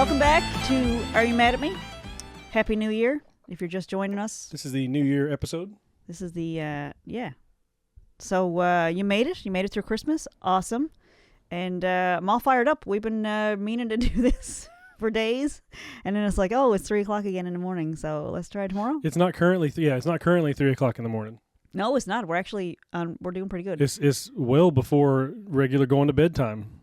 Welcome back to Are You Mad at Me? Happy New Year, if you're just joining us. This is the New Year episode. This is the, yeah. So you made it. You made it through Christmas. Awesome. And I'm all fired up. We've been meaning to do this for days. And then it's like, oh, it's 3 o'clock again in the morning. So let's try tomorrow. It's not currently, it's not currently 3 o'clock in the morning. No, it's not. We're actually, we're doing pretty good. It's well before regular going to bed time.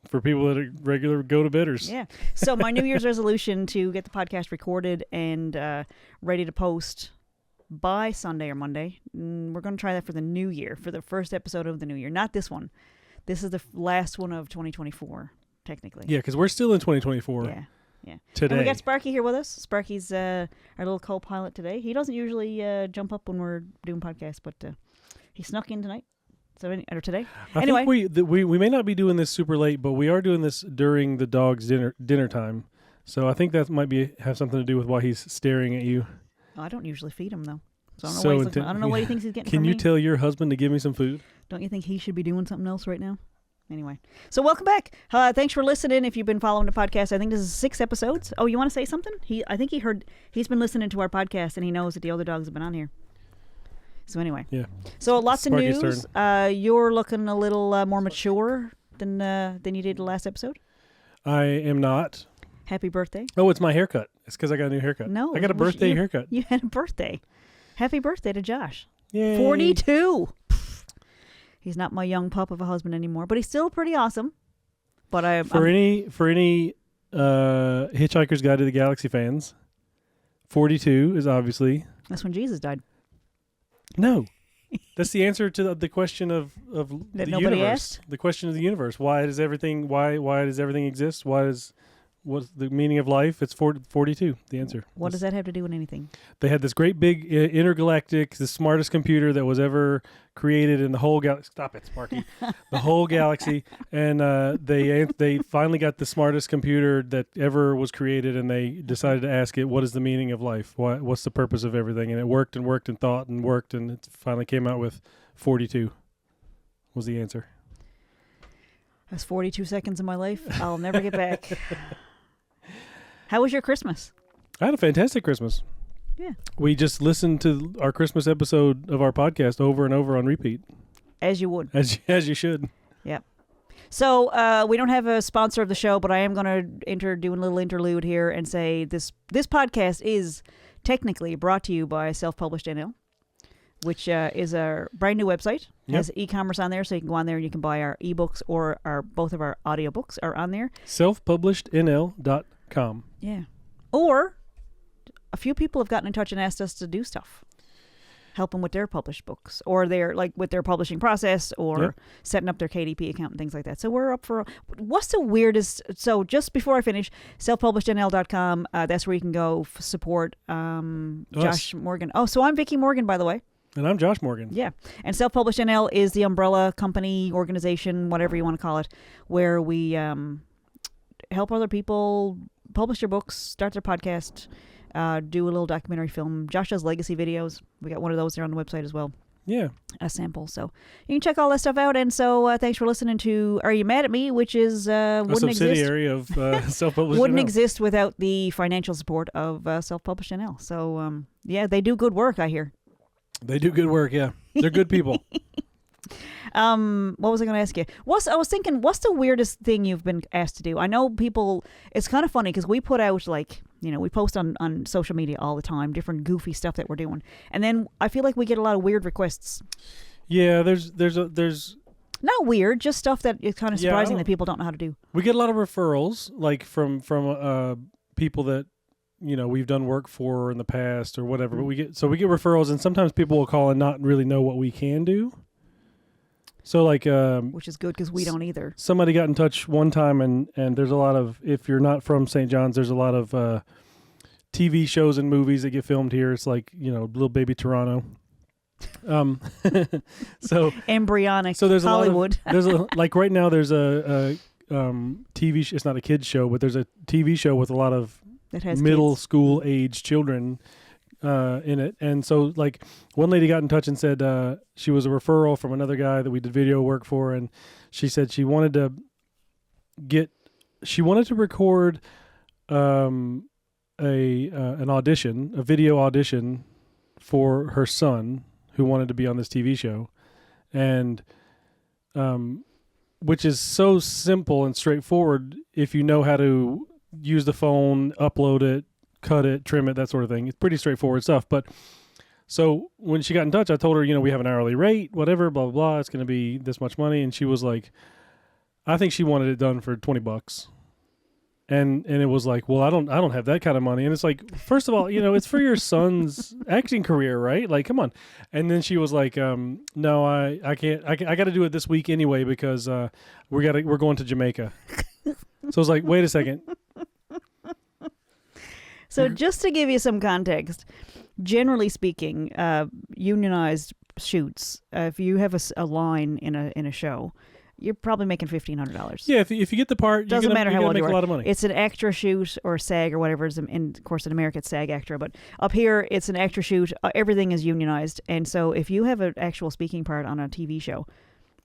For people that are regular go-to-bedders. Yeah. So my New Year's resolution to get the podcast recorded and ready to post by Sunday or Monday. We're going to try that for the new year, for the first episode of the new year. Not this one. This is the last one of 2024, technically. Yeah, because we're still in 2024. Yeah. Today. And we got Sparky here with us. Sparky's our little co-pilot today. He doesn't usually jump up when we're doing podcasts, but he snuck in tonight. Or today. Anyway, I think we may not be doing this super late, but we are doing this during the dog's dinner time. So I think that might have something to do with why he's staring at you. I don't usually feed him though, so I don't know what he thinks he's getting. Can you tell your husband to give me some food? Don't you think he should be doing something else right now? Anyway, so welcome back. Thanks for listening. If you've been following the podcast, I think this is 6 episodes. Oh, you want to say something? I think he's been listening to our podcast and he knows that the other dogs have been on here. So anyway, yeah. So lots Sparky's of news. You're looking a little more mature than you did the last episode. I am not. Happy birthday! Oh, it's my haircut. It's because I got a new haircut. No, I got a birthday haircut. You had a birthday. Happy birthday to Josh. Yay. 42. He's not my young pup of a husband anymore, but he's still pretty awesome. But for any Hitchhiker's Guide to the Galaxy fans, 42 is obviously that's when Jesus died. No, that's the answer to the question of that the nobody universe. Asked? The question of the universe. Why does everything exist? What's the meaning of life? It's 42. The answer. What does that have to do with anything? They had this great big intergalactic, the smartest computer that was ever created in the whole galaxy. Stop it, Sparky. The whole galaxy, and they finally got the smartest computer that ever was created, and they decided to ask it, what is the meaning of life? What's the purpose of everything? And it worked and worked and thought and worked, and it finally came out with 42 was the answer. That's 42 seconds of my life I'll never get back. How was your Christmas? I had a fantastic Christmas. Yeah. We just listened to our Christmas episode of our podcast over and over on repeat. As you would. As you should. Yeah. So we don't have a sponsor of the show, but I am going to do a little interlude here and say this podcast is technically brought to you by Self-Published NL, which is a brand new website. It has e-commerce on there, so you can go on there and you can buy our ebooks or both of our audiobooks are on there. Selfpublishednl.com. Yeah. Or a few people have gotten in touch and asked us to do stuff. Help them with their published books or with their publishing process or setting up their KDP account and things like that. So we're up for what's the weirdest. So just before I finish, selfpublishednl.com. That's where you can go support Josh Morgan. Oh, so I'm Vickie Morgan, by the way. And I'm Josh Morgan. Yeah. And Self-Published NL is the umbrella company, organization, whatever you want to call it, where we help other people publish their books, start their podcast, do a little documentary film. Josh does legacy videos. We got one of those there on the website as well. Yeah. A sample. So you can check all that stuff out. And so thanks for listening to Are You Mad at Me? Which is a subsidiary of Self-Published wouldn't NL. exist without the financial support of Self-Published NL. So yeah, they do good work, I hear. They do good work, yeah. They're good people. What was I going to ask you? I was thinking, what's the weirdest thing you've been asked to do? I know people, it's kind of funny because we put out we post on social media all the time, different goofy stuff that we're doing. And then I feel like we get a lot of weird requests. Yeah, there's not weird, just stuff that is kind of surprising that people don't know how to do. We get a lot of referrals, like from people that, we've done work for in the past or whatever. But we get referrals, and sometimes people will call and not really know what we can do. So which is good because we don't either. Somebody got in touch one time, and there's a lot of, if you're not from St. John's, there's a lot of TV shows and movies that get filmed here. It's like Little Baby Toronto. So embryonic. So there's Hollywood. There's right now there's a TV. It's not a kids show, but there's a TV show with a lot of middle school age children in it. And so one lady got in touch and said she was a referral from another guy that we did video work for, and she said she wanted to record a video audition for her son who wanted to be on this TV show, and which is so simple and straightforward if you know how to use the phone, upload it, cut it, trim it, that sort of thing. It's pretty straightforward stuff. But so when she got in touch, I told her, we have an hourly rate, whatever, blah, blah, blah. It's going to be this much money. And she was like, I think she wanted it done for $20. And it was like, well, I don't have that kind of money. And it's like, first of all, it's for your son's acting career, right? Like, come on. And then she was like, no, I can't. I got to do it this week anyway because we're going to Jamaica. So I was like, wait a second. So just to give you some context, generally speaking, unionized shoots, if you have a line in a show, you're probably making $1,500. Yeah, if you get the part, doesn't matter how well make you a lot of money. It's an extra shoot or SAG or whatever. Of course, in America, it's SAG extra, but up here, it's an extra shoot. Everything is unionized, and so if you have an actual speaking part on a TV show,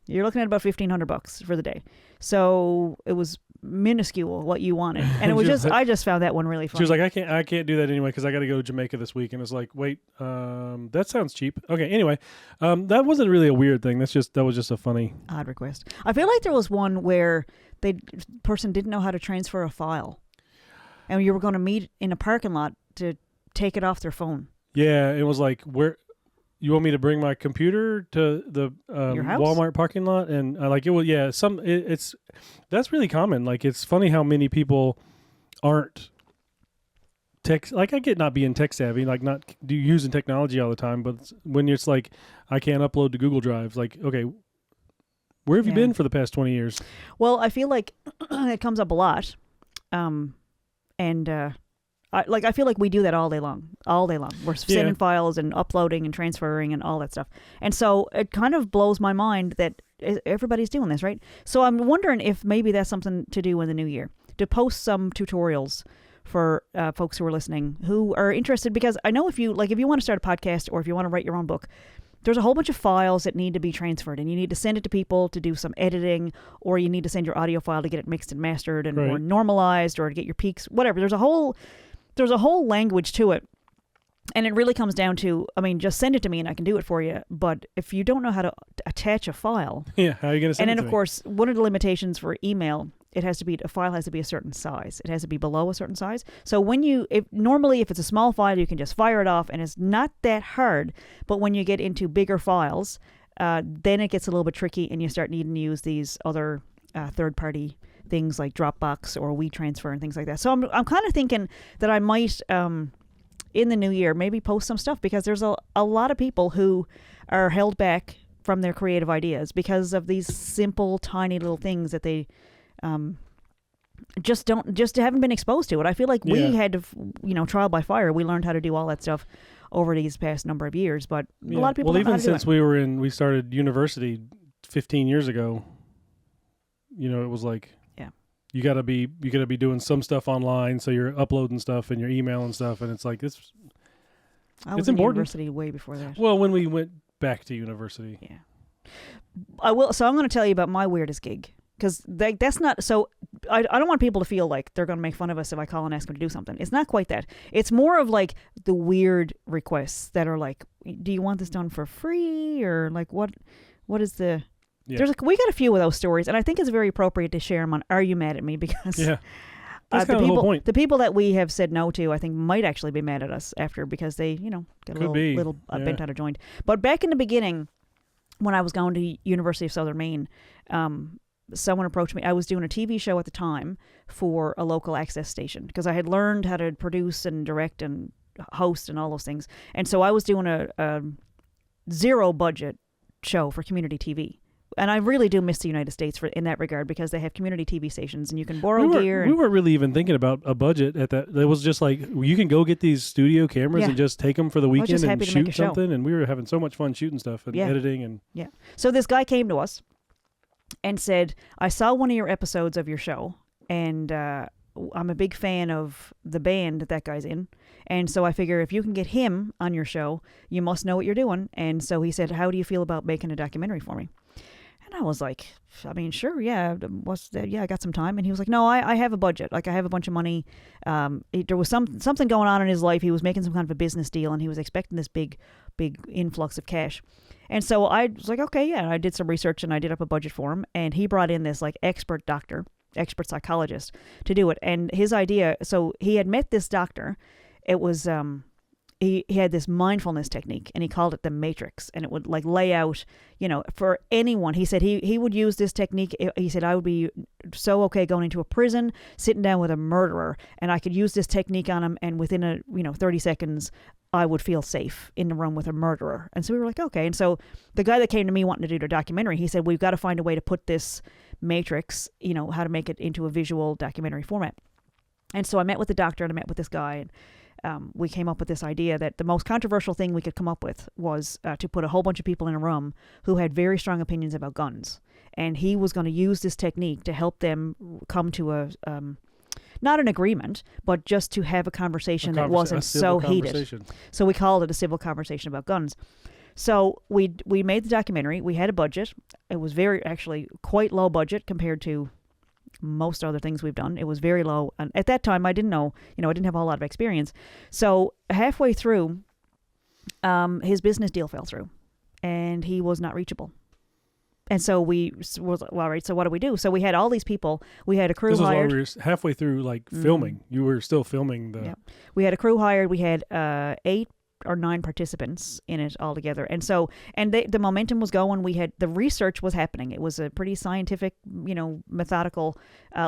you're looking at about $1,500 for the day. So it was minuscule what you wanted, and it was just I just found that one really fun. She was like, I can't do that anyway because I got to go to Jamaica this week, and it's like, wait, that sounds cheap. Okay, anyway, that wasn't really a weird thing. That was just a funny odd request. I feel like there was one where the person didn't know how to transfer a file, and you were going to meet in a parking lot to take it off their phone. Yeah, it was like, where you want me to bring my computer to the Your house? Walmart parking lot, and I like it. Well, yeah, that's really common. Like, it's funny how many people aren't tech. Like, I get not being tech savvy, like not using technology all the time, but when it's like I can't upload to Google Drive, like, okay, where have you been for the past 20 years? Well, I feel like it comes up a lot, I feel like we do that all day long. We're sending files and uploading and transferring and all that stuff. And so it kind of blows my mind that everybody's doing this, right? So I'm wondering if maybe that's something to do in the new year, to post some tutorials for folks who are listening who are interested, because I know if you want to start a podcast or if you want to write your own book, there's a whole bunch of files that need to be transferred, and you need to send it to people to do some editing, or you need to send your audio file to get it mixed and mastered and or normalized, or to get your peaks, whatever. There's a whole language to it. And it really comes down to, just send it to me and I can do it for you. But if you don't know how to attach a file. Yeah, how are you going to send it to me? And then, of course, one of the limitations for email, a file has to be a certain size. It has to be below a certain size. So normally if it's a small file, you can just fire it off and it's not that hard. But when you get into bigger files, then it gets a little bit tricky and you start needing to use these other third-party things like Dropbox or WeTransfer and things like that. So I'm kind of thinking that I might, in the new year, maybe post some stuff, because there's a lot of people who are held back from their creative ideas because of these simple, tiny little things that they just haven't been exposed to it. I feel like we had to, trial by fire. We learned how to do all that stuff over these past number of years, but a lot of people. Well, even since we started university 15 years ago, it was like. You gotta be doing some stuff online, so you're uploading stuff and you're emailing stuff, and it's like this. I was in university way before that. Well, when we went back to university, yeah, I will. So I'm going to tell you about my weirdest gig, because that's not. So I don't want people to feel like they're going to make fun of us if I call and ask them to do something. It's not quite that. It's more of like the weird requests that are like, "Do you want this done for free?" or like, "What is the?" Yeah. We got a few of those stories, and I think it's very appropriate to share them on Are You Mad at Me? Because that's kind of the whole point. The people that we have said no to, I think, might actually be mad at us after, because they, got a little bent out of joint. But back in the beginning, when I was going to University of Southern Maine, someone approached me. I was doing a TV show at the time for a local access station, because I had learned how to produce and direct and host and all those things. And so I was doing a zero budget show for community TV. And I really do miss the United States in that regard, because they have community TV stations and you can borrow gear. We weren't really even thinking about a budget at that. It was just like, you can go get these studio cameras and just take them for the weekend and shoot something. And we were having so much fun shooting stuff and editing. And So this guy came to us and said, I saw one of your episodes of your show, and I'm a big fan of the band that guy's in. And so I figure if you can get him on your show, you must know what you're doing. And so he said, how do you feel about making a documentary for me? And I was like, I mean, sure, yeah, what's that? Yeah, I got some time. And he was like, no, I have a budget. Like, I have a bunch of money. There was something going on in his life. He was making some kind of a business deal, and he was expecting this big influx of cash. And so I was like, okay, yeah. I did some research, and I did up a budget for him. And he brought in this like expert psychologist to do it. And his idea, so he had met this doctor. It was he had this mindfulness technique, and he called it the matrix, and it would like lay out, for anyone. He said he would use this technique. He said, I would be so okay going into a prison, sitting down with a murderer, and I could use this technique on him, and within 30 seconds, I would feel safe in the room with a murderer. And so we were like, okay. And so the guy that came to me wanting to do the documentary, he said, we've got to find a way to put this matrix, how to make it into a visual documentary format. And so I met with the doctor, and I met with this guy, and we came up with this idea that the most controversial thing we could come up with was to put a whole bunch of people in a room who had very strong opinions about guns. And he was going to use this technique to help them come to a, not an agreement, but just to have a conversation that wasn't so heated. So we called it a civil conversation about guns. So we made the documentary. We had a budget. It was actually quite low budget compared to most other things we've done. It was very low. And at that time, I didn't know, I didn't have a whole lot of experience. So halfway through, his business deal fell through, and he was not reachable. And so we was, well, all right, so what do we do? So we had all these people. We had a crew hired. This was while we were halfway through, like, filming. You were still filming the... Yeah. We had a crew hired. We had 8 or 9 participants in it altogether. And so, the momentum was going. We had, the research was happening. It was a pretty scientific, methodical,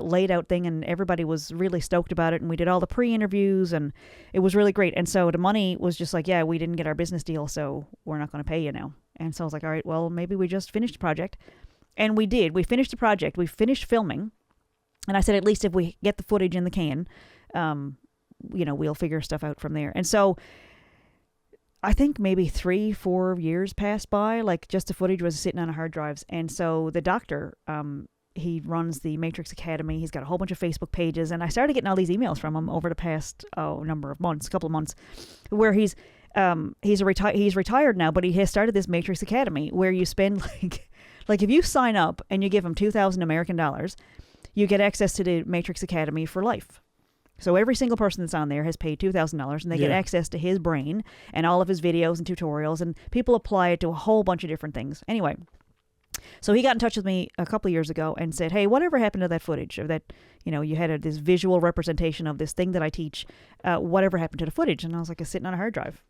laid out thing, and everybody was really stoked about it. And we did all the pre-interviews, and it was really great. And so the money was just like, yeah, we didn't get our business deal, so we're not going to pay you now. And so I was like, all right, well, maybe we just finished the project. And we did. We finished the project. We finished filming. And I said, at least if we get the footage in the can, we'll figure stuff out from there. And so I think maybe 3-4 years passed by, like just the footage was sitting on hard drives. And so the doctor, he runs the Matrix Academy. He's got a whole bunch of Facebook pages. And I started getting all these emails from him over the past couple of months, where he's retired now, but he has started this Matrix Academy where you spend like if you sign up and you give him $2,000 American dollars, you get access to the Matrix Academy for life. So every single person that's on there has paid $2,000, and they get access to his brain and all of his videos and tutorials, and people apply it to a whole bunch of different things. Anyway, so he got in touch with me a couple of years ago and said, hey, whatever happened to that footage of that, you had this visual representation of this thing that I teach, whatever happened to the footage? And I was like, it's sitting on a hard drive.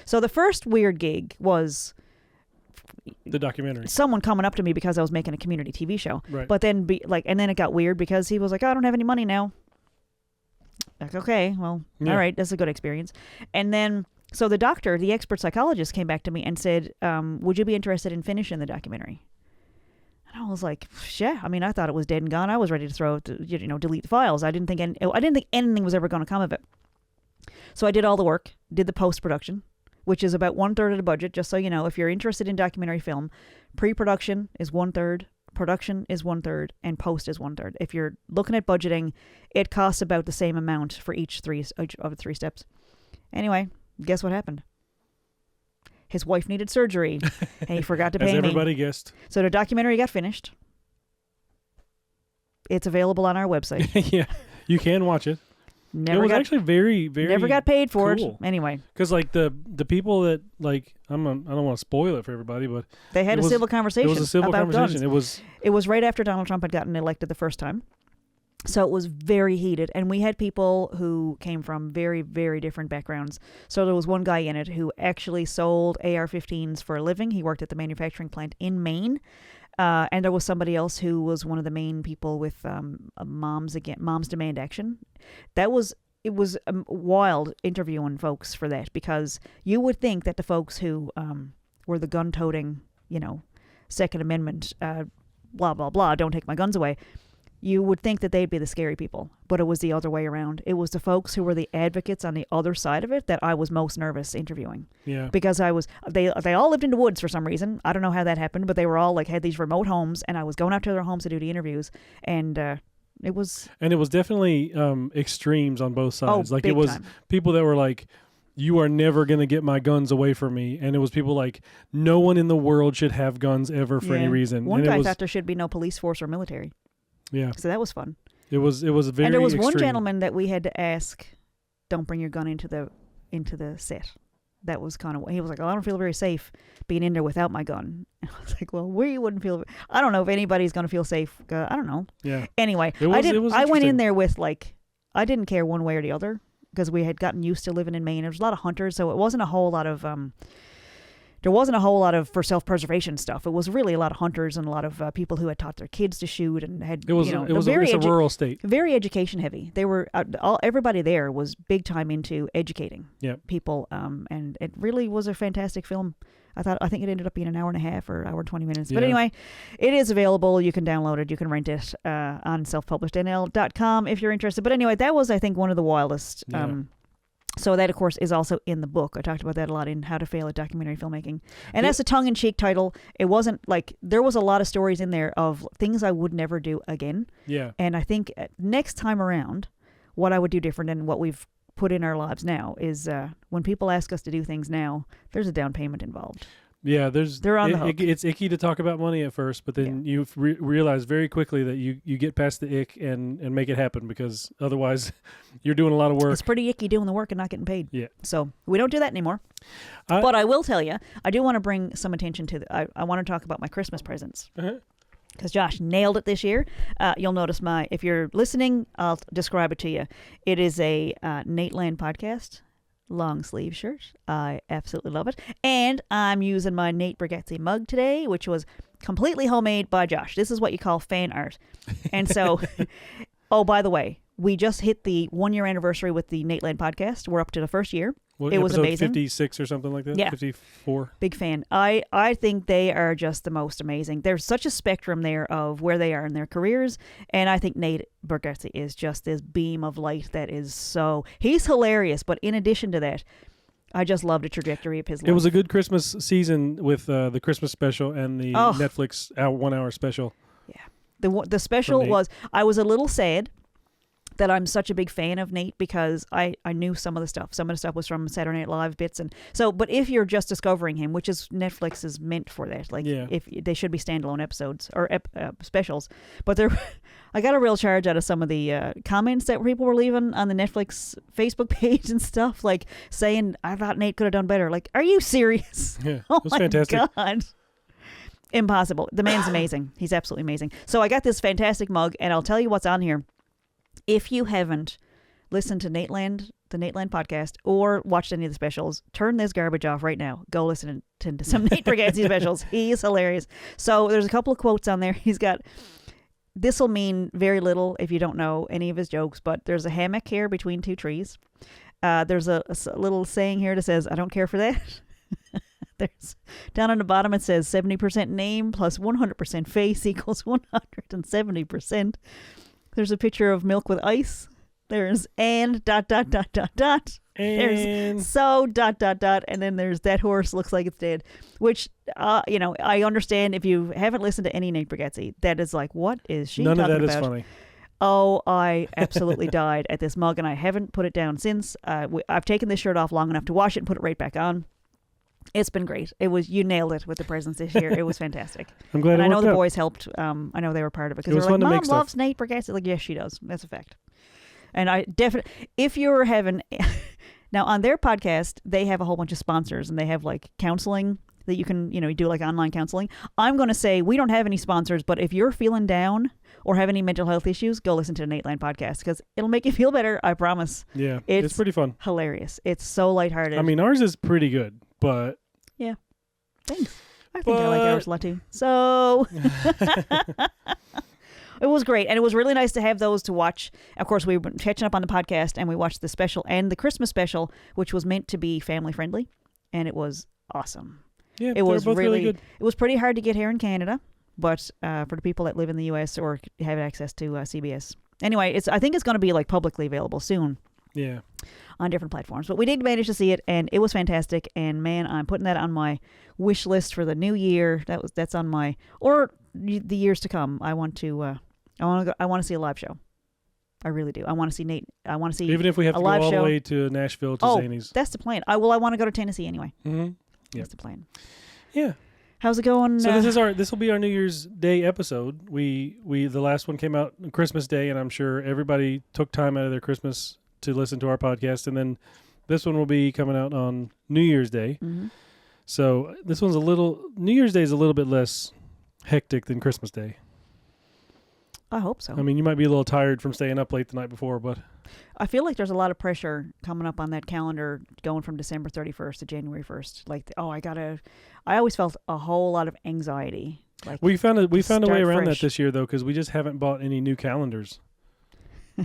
So the first weird gig was the documentary. Someone coming up to me because I was making a community TV show. Right. But then and then it got weird because he was like, oh, I don't have any money now. Like, okay, well, all right, that's a good experience. And then, so the doctor, the expert psychologist, came back to me and said, would you be interested in finishing the documentary? And I was like, yeah. I mean, I thought it was dead and gone. I was ready to throw it, delete the files. I didn't think anything was ever going to come of it. So I did all the work, did the post-production, which is about 1/3 of the budget. Just so you know, if you're interested in documentary film, pre-production is 1/3. Production is 1/3, and post is 1/3. If you're looking at budgeting, it costs about the same amount for each of the 3 steps. Anyway, guess what happened? His wife needed surgery, and he forgot to pay me. As everybody guessed. So the documentary got finished. It's available on our website. Yeah, you can watch it. It was actually very, very never got paid for cool. it. Anyway, because like the people that like I don't want to spoil it for everybody, but they had a civil conversation. It was a civil about conversation. Guns. It was right after Donald Trump had gotten elected the first time, so it was very heated. And we had people who came from very, very different backgrounds. So there was one guy in it who actually sold AR-15s for a living. He worked at the manufacturing plant in Maine. And there was somebody else who was one of the main people with Moms Demand Action. It was wild interviewing folks for that, because you would think that the folks who were the gun-toting, Second Amendment, blah, blah, blah, don't take my guns away, you would think that they'd be the scary people, but it was the other way around. It was the folks who were the advocates on the other side of it that I was most nervous interviewing. Yeah. Because they all lived in the woods for some reason. I don't know how that happened, but they were all had these remote homes, and I was going out to their homes to do the interviews, and it was... And it was definitely extremes on both sides. It was time. People that were like, you are never going to get my guns away from me. And it was people like, no one in the world should have guns ever for any reason. One and guy thought there should be no police force or military. Yeah. So that was fun. It was very And there was one extreme. gentleman that we had to ask, don't bring your gun into the set. That was kind of, he was like, oh, I don't feel very safe being in there without my gun. And I was like, well, we wouldn't feel, I don't know if anybody's going to feel safe. I don't know. Yeah. Anyway, It was I went in interesting. there with like, I didn't care one way or the other because we had gotten used to living in Maine. There was a lot of hunters, so it wasn't a whole lot of, there wasn't a whole lot of for self-preservation stuff. It was really a lot of hunters and a lot of people who had taught their kids to shoot and had, It was, you know, it's a rural state. very education heavy. They were everybody there was big time into educating people, and it really was a fantastic film. I think it ended up being an hour and a half or hour and 20 minutes. But anyway, it is available. You can download it. You can rent it on selfpublishednl.com if you're interested. But anyway, that was, I think, one of the wildest. So that, of course, is also in the book. I talked about that a lot in How to Fail at Documentary Filmmaking. And that's a tongue-in-cheek title. It wasn't like, there was a lot of stories in there of things I would never do again. Yeah. And I think next time around, what I would do different than what we've put in our lives now is when people ask us to do things now, there's a down payment involved. Yeah, they're on the hook. It's icky to talk about money at first, but then you realize very quickly that you get past the ick and make it happen, because otherwise you're doing a lot of work. It's pretty icky doing the work and not getting paid. Yeah. So we don't do that anymore. But I will tell you, I do want to bring some attention to I want to talk about my Christmas presents. Because Josh nailed it this year. You'll notice if you're listening, I'll describe it to you. It is a Nateland podcast. Long sleeve shirt. I absolutely love it. And I'm using my Nate Bargatze mug today, which was completely homemade by Josh. This is what you call fan art. And so, oh, by the way, we just hit the 1-year anniversary with the Nateland podcast. We're up to the first year. It was amazing. 56 or something like that? Yeah. 54. Big fan. I think they are just the most amazing. There's such a spectrum there of where they are in their careers. And I think Nate Bargatze is just this beam of light that is so... He's hilarious, but in addition to that, I just love the trajectory of his life. It was a good Christmas season with the Christmas special and the Netflix 1 hour special. Yeah. The special was... I was a little sad that I'm such a big fan of Nate because I knew some of the stuff. Some of the stuff was from Saturday Night Live bits. And so, but if you're just discovering him, which is Netflix is meant for that, like if they should be standalone episodes or specials, but I got a real charge out of some of the comments that people were leaving on the Netflix Facebook page and stuff, like saying, I thought Nate could have done better. Like, are you serious? Yeah, oh it was my fantastic. God. Impossible. The man's amazing. He's absolutely amazing. So I got this fantastic mug, and I'll tell you what's on here. If you haven't listened to Nateland, the Nateland podcast, or watched any of the specials, turn this garbage off right now. Go listen to some Nate Bargatze specials. He is hilarious. So there's a couple of quotes on there. He's got, this will mean very little if you don't know any of his jokes, but there's a hammock here between two trees. There's a little saying here that says, I don't care for that. There's down on the bottom it says 70% name plus 100% face equals 170%. There's a picture of milk with ice. There's and ... There's so ... And then there's that horse looks like it's dead. Which, I understand if you haven't listened to any Nate Bargatze, that is like, what is she talking about? None of that is funny. Oh, I absolutely died at this mug, and I haven't put it down since. I've taken this shirt off long enough to wash it and put it right back on. It's been great. You nailed it with the presents this year. It was fantastic. I'm glad. And I know the out. boys helped. I know they were part of it because It was they're like, fun to Mom make loves stuff. Nate Bargatze. Like, yes, she does. That's a fact. And I definitely, if you're having, now on their podcast, they have a whole bunch of sponsors and they have like counseling that you can, you do like online counseling. I'm going to say we don't have any sponsors, but if you're feeling down or have any mental health issues, go listen to the Nateland podcast because it'll make you feel better. I promise. Yeah, it's pretty fun. Hilarious. It's so lighthearted. I mean, ours is pretty good, but yeah. Thanks. I think I like ours a lot too. So it was great. And it was really nice to have those to watch. Of course, we were catching up on the podcast and we watched the special and the Christmas special, which was meant to be family friendly. And it was awesome. Yeah, it was both really good. It was pretty hard to get here in Canada, but for the people that live in the US or have access to CBS. Anyway, I think it's going to be like publicly available soon. Yeah. On different platforms. But we did manage to see it, and it was fantastic. And man, I'm putting that on my wish list for the new year. That's on my, or the years to come. I want to see a live show. I really do. I want to see Nate. I want to see even if we have a to go live all show. the way to Nashville to Zanies. That's the plan. I want to go to Tennessee anyway. Mm-hmm. That's the plan. Yeah. How's it going? So this will be our New Year's Day episode. We the last one came out on Christmas Day, and I'm sure everybody took time out of their Christmas to listen to our podcast, and then this one will be coming out on New Year's Day. Mm-hmm. So this one's New Year's Day is a little bit less hectic than Christmas Day. I hope so. I mean, you might be a little tired from staying up late the night before, but I feel like there's a lot of pressure coming up on that calendar going from December 31st to January 1st. Like, I always felt a whole lot of anxiety. Like, we found a way around fresh. that this year, though, because we just haven't bought any new calendars.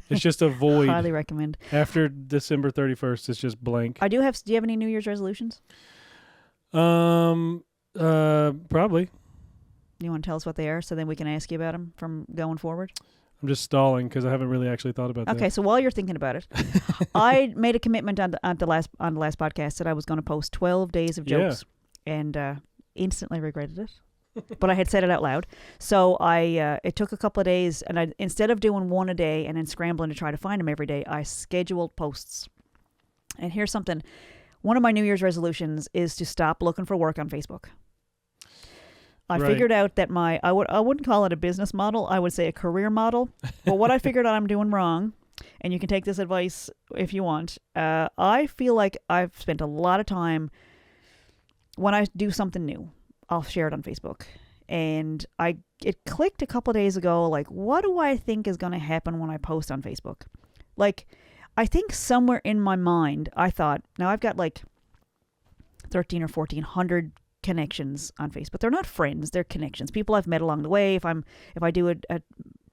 It's just a void. Highly recommend. After December 31st, it's just blank. Do you have any New Year's resolutions? Probably. You want to tell us what they are so then we can ask you about them from going forward? I'm just stalling because I haven't really actually thought about that. Okay, so while you're thinking about it, I made a commitment on the last podcast that I was going to post 12 days of jokes, and instantly regretted it. But I had said it out loud, so it took a couple of days, and instead of doing one a day and then scrambling to try to find them every day, I scheduled posts. And here's something: one of my New Year's resolutions is to stop looking for work on Facebook. I figured out that I wouldn't call it a business model. I would say a career model. But what I figured out I'm doing wrong, and you can take this advice if you want, I feel like I've spent a lot of time when I do something new, I'll share it on Facebook. And it clicked a couple of days ago, like, what do I think is going to happen when I post on Facebook? Like, I think somewhere in my mind, I thought, now I've got like 13 or 1400 connections on Facebook. They're not friends, they're connections. People I've met along the way. If I do a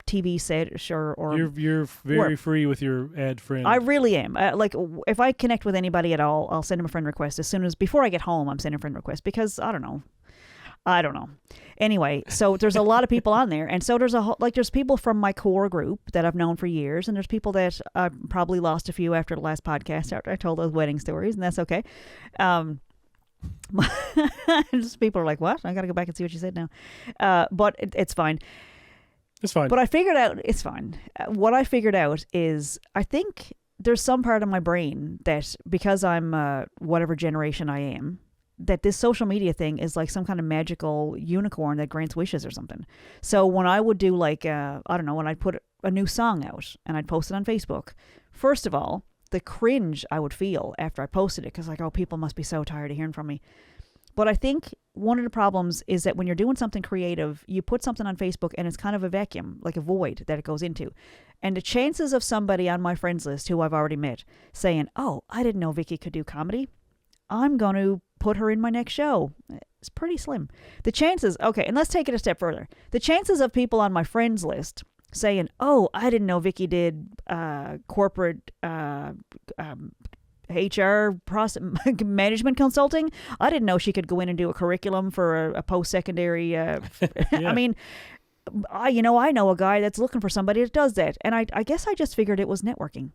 TV set, sure, or you're very free with your ad friend. I really am. Like, if I connect with anybody at all, I'll send them a friend request before I get home. I'm sending a friend request because I don't know. Anyway, so there's a lot of people on there, and so there's people from my core group that I've known for years, and there's people that I probably lost a few after the last podcast after I told those wedding stories, and that's okay. Just people are like, what? I got to go back and see what you said now. But it's fine. It's fine. But I figured out it's fine. What I figured out is I think there's some part of my brain that because I'm whatever generation I am, that this social media thing is like some kind of magical unicorn that grants wishes or something. So when I would do like, I don't know, when I'd put a new song out and I'd post it on Facebook, first of all, the cringe I would feel after I posted it, because like, oh, people must be so tired of hearing from me. But I think one of the problems is that when you're doing something creative, you put something on Facebook and it's kind of a vacuum, like a void that it goes into. And the chances of somebody on my friends list who I've already met saying, oh, I didn't know Vickie could do comedy, I'm going to put her in my next show, it's pretty slim. The chances, okay, and let's take it a step further. The chances of people on my friends list saying, oh, I didn't know Vickie did corporate HR management consulting. I didn't know she could go in and do a curriculum for a post-secondary. Yeah. I mean, I know a guy that's looking for somebody that does that. And I guess I just figured it was networking.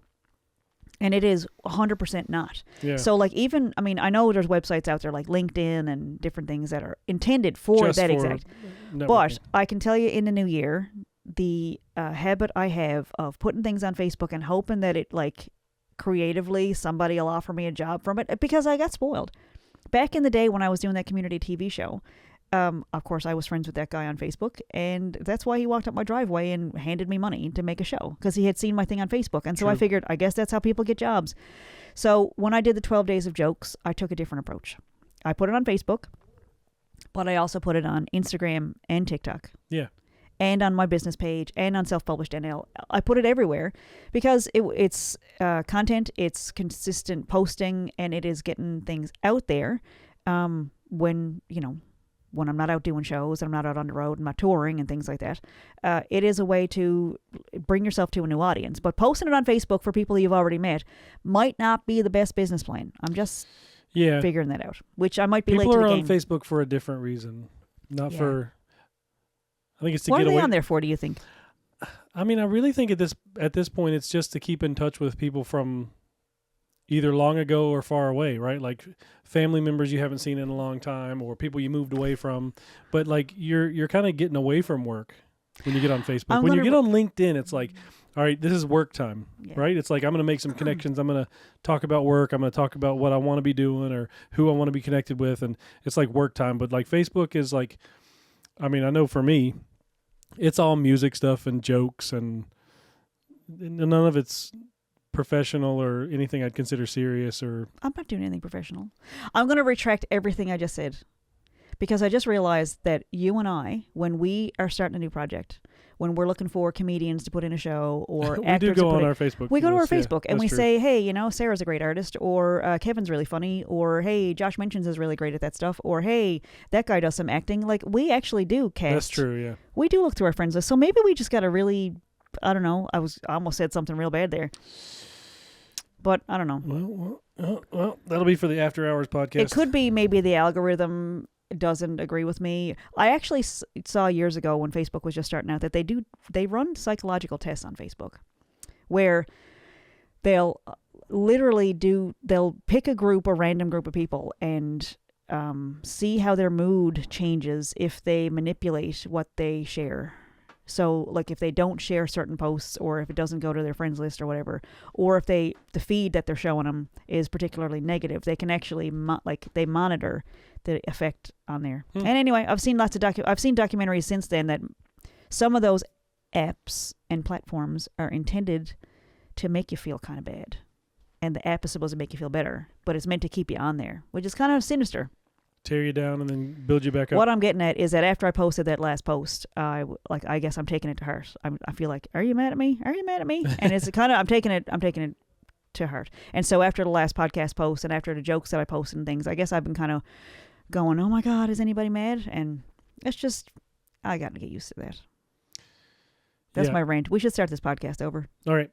And it is 100% not. Yeah. So like I know there's websites out there like LinkedIn and different things that are intended for just that for exact. Networking. But I can tell you in the new year, the habit I have of putting things on Facebook and hoping that it like creatively somebody will offer me a job from it, because I got spoiled. Back in the day when I was doing that community TV show, of course I was friends with that guy on Facebook, and that's why he walked up my driveway and handed me money to make a show, because he had seen my thing on Facebook. And so I figured, I guess that's how people get jobs. So when I did the 12 days of jokes, I took a different approach. I put it on Facebook, but I also put it on Instagram and TikTok. Yeah. And on my business page, and on Self-Published NL. I put it everywhere because it's content, it's consistent posting, and it is getting things out there when I'm not out doing shows, I'm not out on the road, I'm not touring and things like that. It is a way to bring yourself to a new audience. But posting it on Facebook for people you've already met might not be the best business plan. I'm just figuring that out, which I might be late to the game. People are on Facebook for a different reason, not for... I think it's to what get away. What are they on there for, do you think? I mean, I really think at this point, it's just to keep in touch with people from either long ago or far away, right? Like family members you haven't seen in a long time, or people you moved away from. But like you're kind of getting away from work. when you get on Facebook. When you get on LinkedIn, it's like, all right, this is work time, right? It's like I'm going to make some connections. I'm going to talk about work. I'm going to talk about what I want to be doing or who I want to be connected with, and it's like work time. But like Facebook is like, I mean, I know for me, it's all music stuff and jokes, and none of it's professional or anything I'd consider serious. Or I'm not doing anything professional. I'm going to retract everything I just said, because I just realized that you and I, when we are starting a new project, when we're looking for comedians to put in a show or we actors do go to put on in, our Facebook. we go to our Yeah, Facebook and we say, hey, you know, Sarah's a great artist, or Kevin's really funny, or hey, Josh Mentions is really great at that stuff, or hey, that guy does some acting. Like, we actually do cast. That's true, yeah. We do look through our friends list. So maybe we just got to really, I don't know, I almost said something real bad there. But I don't know. Well, that'll be for the After Hours podcast. It could be maybe the algorithm doesn't agree with me. I actually saw years ago when Facebook was just starting out that they run psychological tests on Facebook where they'll they'll pick a random group of people and see how their mood changes if they manipulate what they share. So, like, if they don't share certain posts, or if it doesn't go to their friends list or whatever, or if the feed that they're showing them is particularly negative, they can actually they monitor the effect on there. And anyway, I've seen documentaries since then that some of those apps and platforms are intended to make you feel kind of bad, and the app is supposed to make you feel better, but it's meant to keep you on there, which is kind of sinister. Tear you down and then build you back up. What I'm getting at is that after I posted that last post, I guess I'm taking it to heart. I feel like, are you mad at me? Are you mad at me? And it's kind of, I'm taking it to heart. And so after the last podcast post and after the jokes that I posted and things, I guess I've been kind of going, oh my God, is anybody mad? And it's just, I got to get used to that. That's my rant. We should start this podcast over. All right.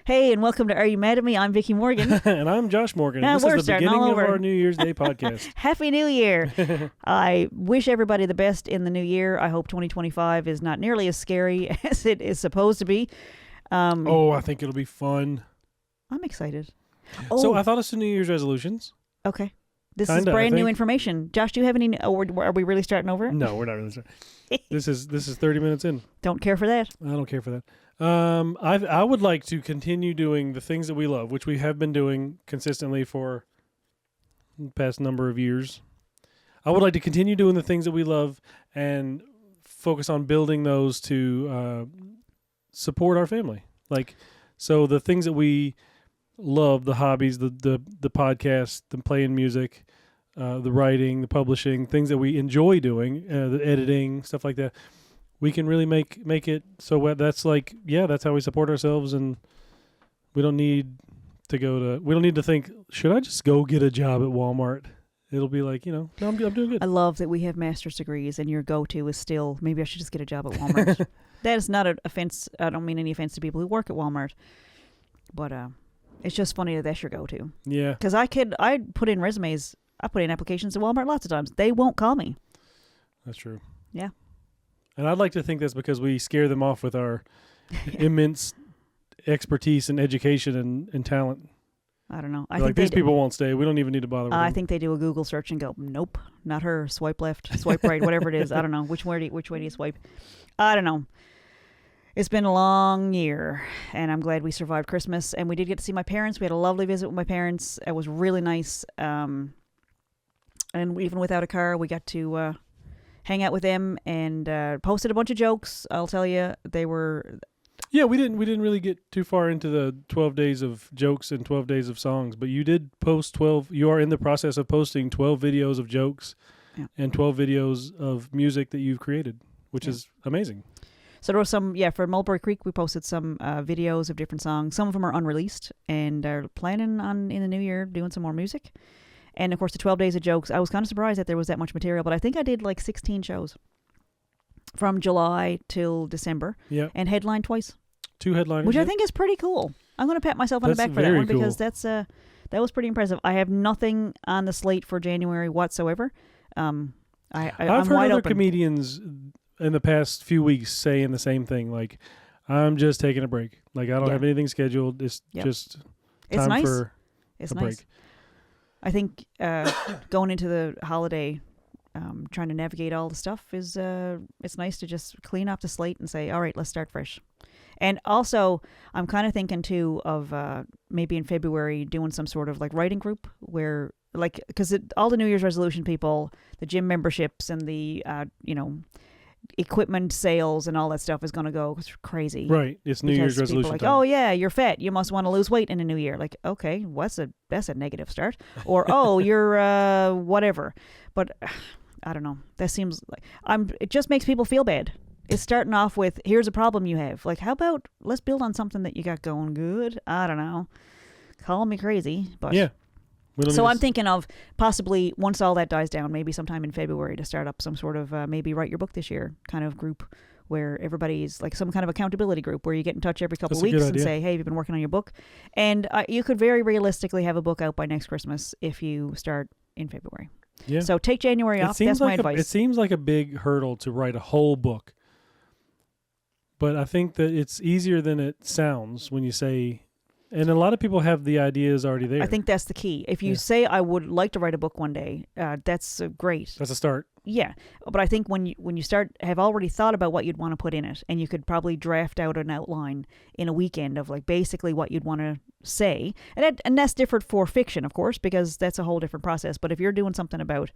Hey, and welcome to Are You Mad at Me? I'm Vickie Morgan. And I'm Josh Morgan. Now this is the beginning of our New Year's Day podcast. Happy New Year. I wish everybody the best in the new year. I hope 2025 is not nearly as scary as it is supposed to be. I think it'll be fun. I'm excited. So I thought of some New Year's resolutions. Okay. This is brand new information. Josh, do you have any, or are we really starting over? No, we're not really starting. This is 30 minutes in. Don't care for that. I don't care for that. I would like to continue doing the things that we love, which we have been doing consistently for the past number of years. I would like to continue doing the things that we love and focus on building those to support our family. Like, so the things that we love, the hobbies, the podcast, the playing music, the writing, the publishing, things that we enjoy doing, the editing, stuff like that. We can really make it so that's like, that's how we support ourselves, and we don't need to think, should I just go get a job at Walmart? It'll be like, no, I'm doing good. I love that we have master's degrees and your go-to is still, maybe I should just get a job at Walmart. That is not an offense. I don't mean any offense to people who work at Walmart, but it's just funny that that's your go-to. Yeah. Because I put in resumes, I put in applications to Walmart lots of times. They won't call me. That's true. Yeah. And I'd like to think that's because we scare them off with our immense expertise and education and talent. I don't know. I think these people won't stay. We don't even need to bother with them. I think they do a Google search and go, nope, not her. Swipe left, swipe right, whatever it is. I don't know. Which way do you swipe? I don't know. It's been a long year, and I'm glad we survived Christmas. And we did get to see my parents. We had a lovely visit with my parents. It was really nice. And even without a car, we got to hang out with them and posted a bunch of jokes. I'll tell you, they were... Yeah, we didn't really get too far into the 12 days of jokes and 12 days of songs, but you did post 12. You are in the process of posting 12 videos of jokes and 12 videos of music that you've created, which is amazing. So there was some, for Mulberry Creek, we posted some videos of different songs. Some of them are unreleased and are planning on, in the new year, doing some more music. And, of course, the 12 days of jokes. I was kind of surprised that there was that much material, but I think I did like 16 shows from July till December. Yeah. And headlined twice. 2 headliners. Which I think is pretty cool. I'm going to pat myself on the back for that one because that was pretty impressive. I have nothing on the slate for January whatsoever. I've heard other comedians in the past few weeks saying the same thing. Like, I'm just taking a break. Like, I don't have anything scheduled. It's just time for a break. I think going into the holiday trying to navigate all the stuff is it's nice to just clean up the slate and say, all right, let's start fresh. And also, I'm kind of thinking too of maybe in February doing some sort of like writing group where, like, because all the New Year's resolution people, the gym memberships and the equipment sales and all that stuff is going to go crazy. Right. It's New Year's resolution like, time. oh yeah, you're fat. You must want to lose weight in a new year. Like, okay, that's a negative start. Or, oh, you're whatever. But I don't know. That seems like it just makes people feel bad. It's starting off with, here's a problem you have. Like, how about let's build on something that you got going good? I don't know. Call me crazy, but yeah. So I'm thinking of possibly, once all that dies down, maybe sometime in February to start up some sort of maybe write your book this year kind of group where everybody's like some kind of accountability group where you get in touch every couple of weeks and say, hey, have you been working on your book? And you could very realistically have a book out by next Christmas if you start in February. Yeah. So take January off. That's my advice. It seems like a big hurdle to write a whole book. But I think that it's easier than it sounds when you say... And a lot of people have the ideas already there. I think that's the key. If you say, I would like to write a book one day, that's great. That's a start. Yeah. But I think when you have already thought about what you'd want to put in it, and you could probably draft out an outline in a weekend of like basically what you'd want to say. And that's different for fiction, of course, because that's a whole different process. But if you're doing something about,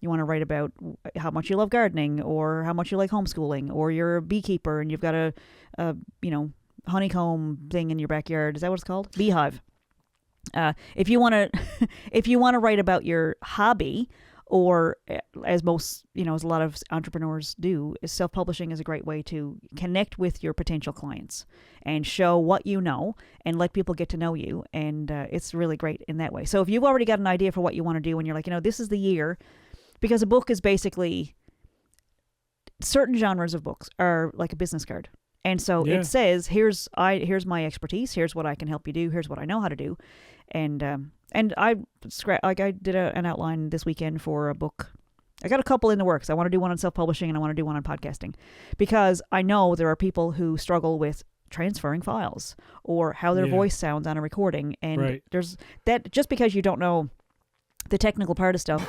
you want to write about how much you love gardening or how much you like homeschooling, or you're a beekeeper and you've got a honeycomb thing in your backyard. Is that what it's called? Beehive. If you want to write about your hobby, or as most, as a lot of entrepreneurs do, self-publishing is a great way to connect with your potential clients and show what you know and let people get to know you. And it's really great in that way. So if you've already got an idea for what you want to do and you're like, this is the year, because a book is basically, certain genres of books are like a business card. And so it says, here's my expertise. Here's what I can help you do. Here's what I know how to do. And I did an outline this weekend for a book. I got a couple in the works. I want to do one on self-publishing and I want to do one on podcasting, because I know there are people who struggle with transferring files or how their voice sounds on a recording. And there's that, just because you don't know the technical part of stuff,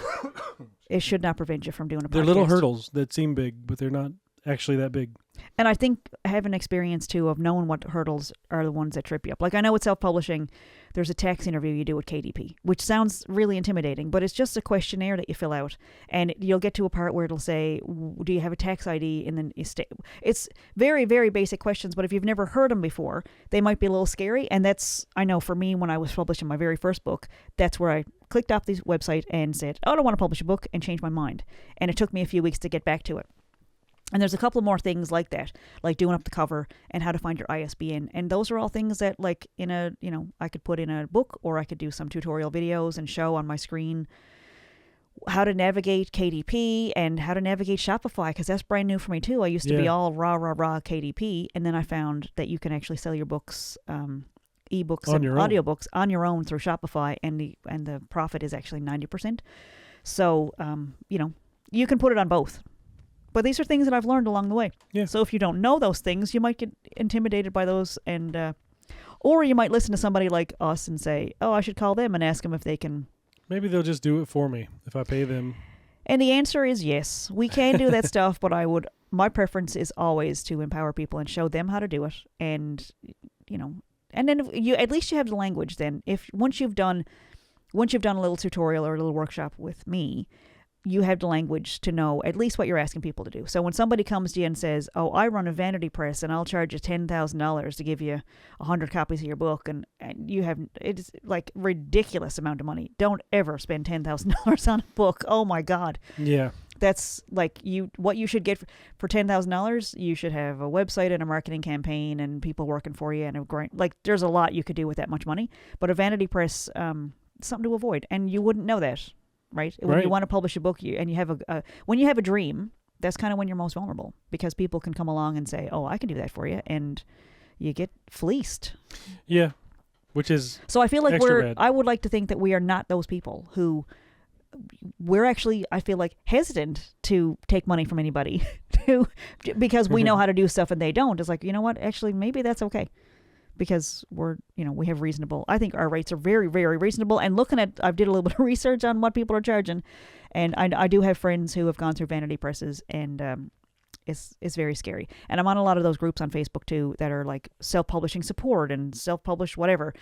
it should not prevent you from doing a podcast. They're little hurdles that seem big, but they're not actually that big. And I think I have an experience too of knowing what hurdles are the ones that trip you up. Like I know with self-publishing, there's a tax interview you do with KDP, which sounds really intimidating, but it's just a questionnaire that you fill out, and you'll get to a part where it'll say, do you have a tax ID in the estate? It's very, very basic questions, but if you've never heard them before, they might be a little scary. And that's, I know for me, when I was publishing my very first book, that's where I clicked off the website and said, oh, I don't want to publish a book, and changed my mind. And it took me a few weeks to get back to it. And there's a couple more things like that, like doing up the cover and how to find your ISBN. And those are all things that, like, I could put in a book, or I could do some tutorial videos and show on my screen how to navigate KDP and how to navigate Shopify, because that's brand new for me too. I used to be all raw KDP, and then I found that you can actually sell your books, ebooks and audiobooks on your own through Shopify, and the profit is actually 90%. So, you can put it on both. But these are things that I've learned along the way. Yeah. So if you don't know those things, you might get intimidated by those, and or you might listen to somebody like us and say, oh, I should call them and ask them if they can. Maybe they'll just do it for me if I pay them. And the answer is yes. We can do that stuff, but my preference is always to empower people and show them how to do it. And, and then at least you have the language then. Once you've done a little tutorial or a little workshop with me, you have the language to know at least what you're asking people to do. So when somebody comes to you and says, oh, I run a vanity press and I'll charge you $10,000 to give you 100 copies of your book, and it's like ridiculous amount of money. Don't ever spend $10,000 on a book. Oh my God. Yeah. That's like what you should get for $10,000. You should have a website and a marketing campaign and people working for you, and there's a lot you could do with that much money. But a vanity press, something to avoid, and you wouldn't know that. Right? When you want to publish a book, when you have a dream, that's kind of when you're most vulnerable, because people can come along and say, "Oh, I can do that for you," and you get fleeced. Yeah, which is so. I feel like bad. I would like to think that we are not those people who we're actually. I feel like hesitant to take money from anybody, because we know how to do stuff and they don't. It's like, you know what? Actually, maybe that's okay. because we have reasonable. I think our rates are very, very reasonable. And looking at, I did a little bit of research on what people are charging, and I do have friends who have gone through vanity presses, and it's very scary. And I'm on a lot of those groups on Facebook too that are like self-publishing support and self-published whatever.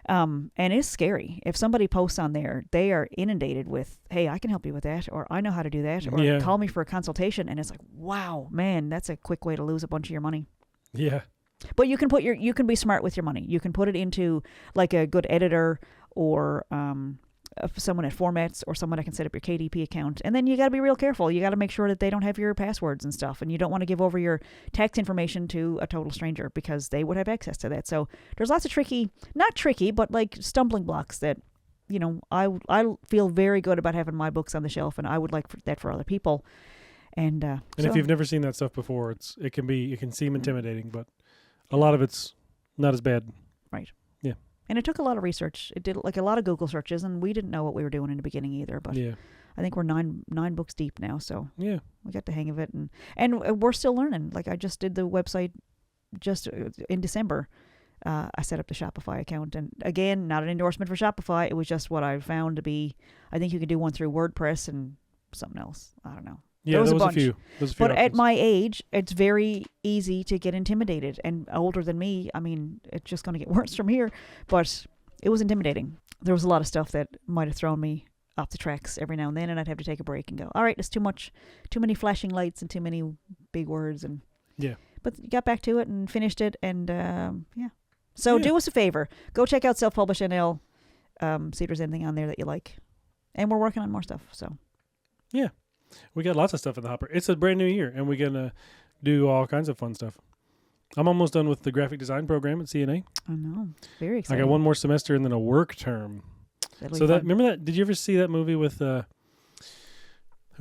And it's scary. If somebody posts on there, they are inundated with, hey, I can help you with that, or I know how to do that, or call me for a consultation. And it's like, wow, man, that's a quick way to lose a bunch of your money. Yeah. But you can be smart with your money. You can put it into like a good editor, or someone at Formats, or someone that can set up your KDP account. And then you got to be real careful. You got to make sure that they don't have your passwords and stuff. And you don't want to give over your tax information to a total stranger, because they would have access to that. So there's lots of not tricky, but like stumbling blocks that, I feel very good about having my books on the shelf, and I would like that for other people. And if you've never seen that stuff before, it can seem intimidating, but a lot of it's not as bad. Right. Yeah. And it took a lot of research. It did like a lot of Google searches, and we didn't know what we were doing in the beginning either. But yeah. I think we're nine books deep now, so yeah, we got the hang of it, and we're still learning. Like I just did the website just in December. I set up the Shopify account, and again, not an endorsement for Shopify. It was just what I found to be. I think you can do one through WordPress and something else. I don't know. Yeah, there was a few. But at my age, it's very easy to get intimidated. And older than me, I mean, it's just going to get worse from here. But it was intimidating. There was a lot of stuff that might have thrown me off the tracks every now and then, and I'd have to take a break and go, all right, it's too many flashing lights and too many big words. And yeah. But you got back to it and finished it, and yeah. So do us a favor. Go check out Self Publish NL. See if there's anything on there that you like. And we're working on more stuff. So yeah. We got lots of stuff in the hopper. It's a brand new year, and we're going to do all kinds of fun stuff. I'm almost done with the graphic design program at CNA. I know. Very exciting. I got one more semester and then a work term. Remember that? Did you ever see that movie with, who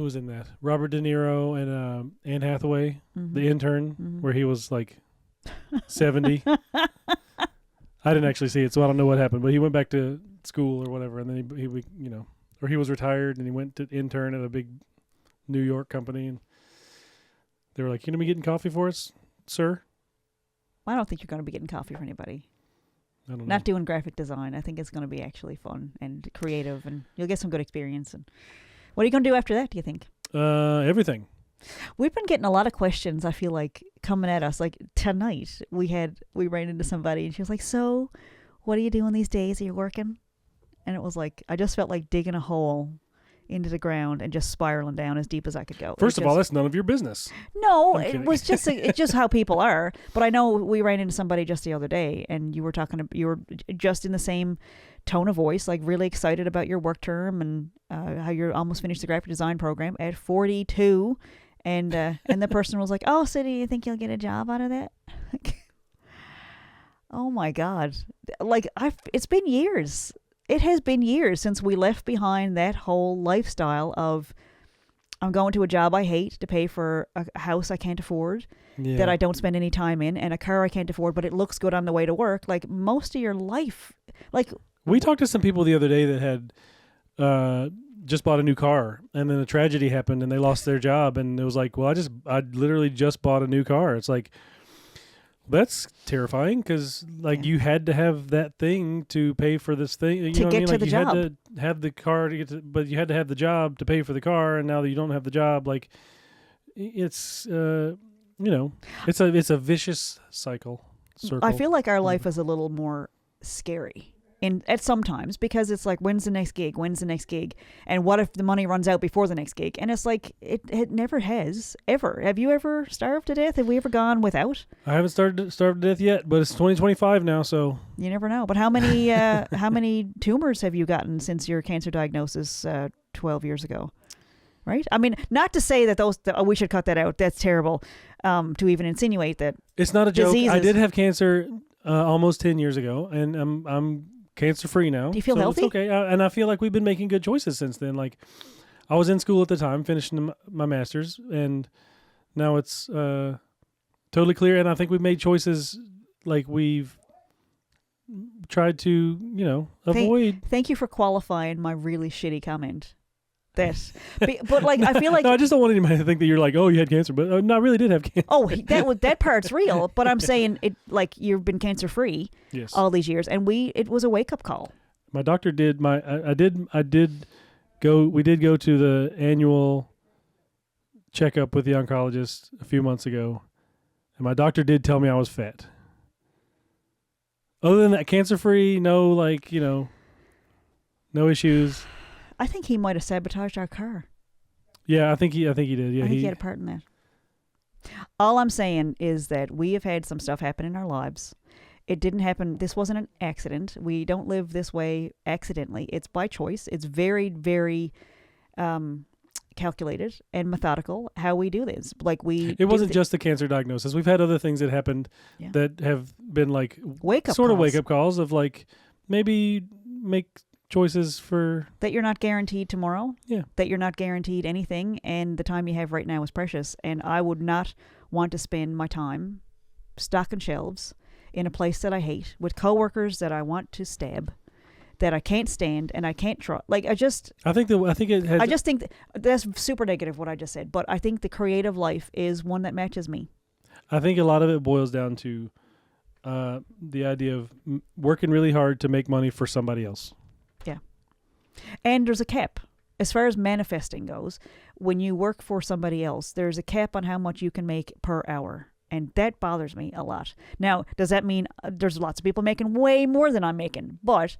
was in that? Robert De Niro and Anne Hathaway, the intern, where he was like 70. I didn't actually see it, so I don't know what happened, but he went back to school or whatever, and then he or he was retired and he went to intern at a big New York company, and they were like, "You gonna be getting coffee for us, sir?" I don't think you're going to be getting coffee for anybody. I don't know. Not doing graphic design. I think it's going to be actually fun and creative, and you'll get some good experience. And what are you going to do after that, do you think? Everything. We've been getting a lot of questions, I feel like, coming at us. Like tonight, we ran into somebody, and she was like, "So, what are you doing these days? Are you working?" And it was like, I just felt like digging a hole into the ground and just spiraling down as deep as I could go. First of all, that's none of your business. No, it was just it's just how people are. But I know we ran into somebody just the other day, and you were just in the same tone of voice, like really excited about your work term and how you're almost finished the graphic design program at 42, and the person was like, "Oh, so do you think you'll get a job out of that?" Oh my God! Like it's been years. It has been years since we left behind that whole lifestyle of I'm going to a job I hate to pay for a house I can't afford, that I don't spend any time in, and a car I can't afford, but it looks good on the way to work. Like most of your life, like we talked to some people the other day that had just bought a new car, and then a tragedy happened and they lost their job, and it was like, well, I literally just bought a new car. It's like, that's terrifying, because you had to have that thing to pay for this thing. You know what I mean? To the job. You had to have the car but you had to have the job to pay for the car, and now that you don't have the job, it's it's a vicious circle. I feel like our life is a little more scary at sometimes, because it's like, when's the next gig? When's the next gig? And what if the money runs out before the next gig? And it's like, it never has, ever. Have you ever starved to death? Have we ever gone without? I haven't starved to death yet, but it's 2025 now, so. You never know. But how many tumors have you gotten since your cancer diagnosis 12 years ago? Right? I mean, not to say that we should cut that out. That's terrible. To even insinuate that. It's not a joke. Diseases. I did have cancer almost 10 years ago, and I'm cancer-free now. Do you feel healthy? It's okay. And I feel like we've been making good choices since then. Like, I was in school at the time, finishing my master's, and now it's totally clear. And I think we've made choices, like we've tried to, avoid. Thank you for qualifying my really shitty comment. but like I feel like no, I just don't want anybody to think that you're like, oh, you had cancer, but no, I really did have cancer. oh, that part's real. But I'm saying it like you've been cancer free Yes. all these years, and it was a wake up call. My doctor did I did go. We did go to the annual checkup with the oncologist a few months ago, and my doctor did tell me I was fat. Other than that, cancer free, no, like, no issues. I think he might have sabotaged our car. Yeah, I think he did. Yeah, I think he had a part in that. All I'm saying is that we have had some stuff happen in our lives. It didn't happen. This wasn't an accident. We don't live this way accidentally. It's by choice. It's very, very calculated and methodical how we do this. Like it wasn't just the cancer diagnosis. We've had other things that happened that have been like wake up calls of like maybe make choices for that you're not guaranteed tomorrow. Yeah. That you're not guaranteed anything, and the time you have right now is precious. And I would not want to spend my time stocking shelves in a place that I hate with coworkers that I want to stab, that I can't stand and I can't trust. Like I just think that's super negative what I just said, but I think the creative life is one that matches me. I think a lot of it boils down to the idea of working really hard to make money for somebody else. Yeah. And there's a cap. As far as manifesting goes, when you work for somebody else, there's a cap on how much you can make per hour. And that bothers me a lot. Now, does that mean there's lots of people making way more than I'm making? But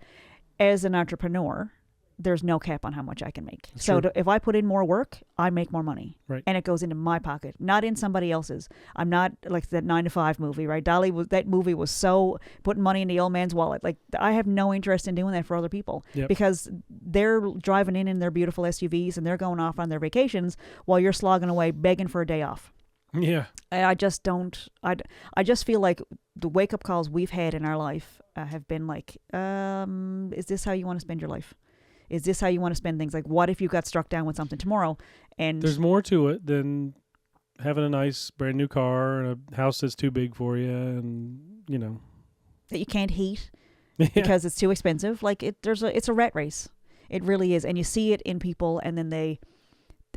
as an entrepreneur, there's no cap on how much I can make. That's so true. if I put in more work, I make more money. Right. And it goes into my pocket, not in somebody else's. I'm not like that 9 to 5 movie, right? That movie was so putting money in the old man's wallet. Like I have no interest in doing that for other people because they're driving in their beautiful SUVs and they're going off on their vacations while you're slogging away begging for a day off. Yeah. I just don't. I just feel like the wake up calls we've had in our life have been like, is this how you want to spend your life? Is this how you want to spend things? Like, what if you got struck down with something tomorrow? And there's more to it than having a nice brand new car and a house that's too big for you, and that you can't heat because it's too expensive. Like it's a rat race. It really is, and you see it in people, and then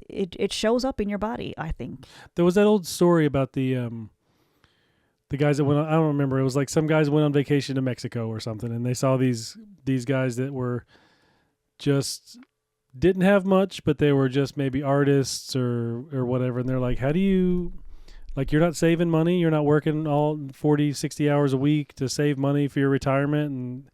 it shows up in your body, I think. There was that old story about the guys that went on, I don't remember. It was like some guys went on vacation to Mexico or something, and they saw these guys that were just didn't have much, but they were just maybe artists or whatever. And they're like, how do you, like, you're not saving money. You're not working all 40, 60 hours a week to save money for your retirement. And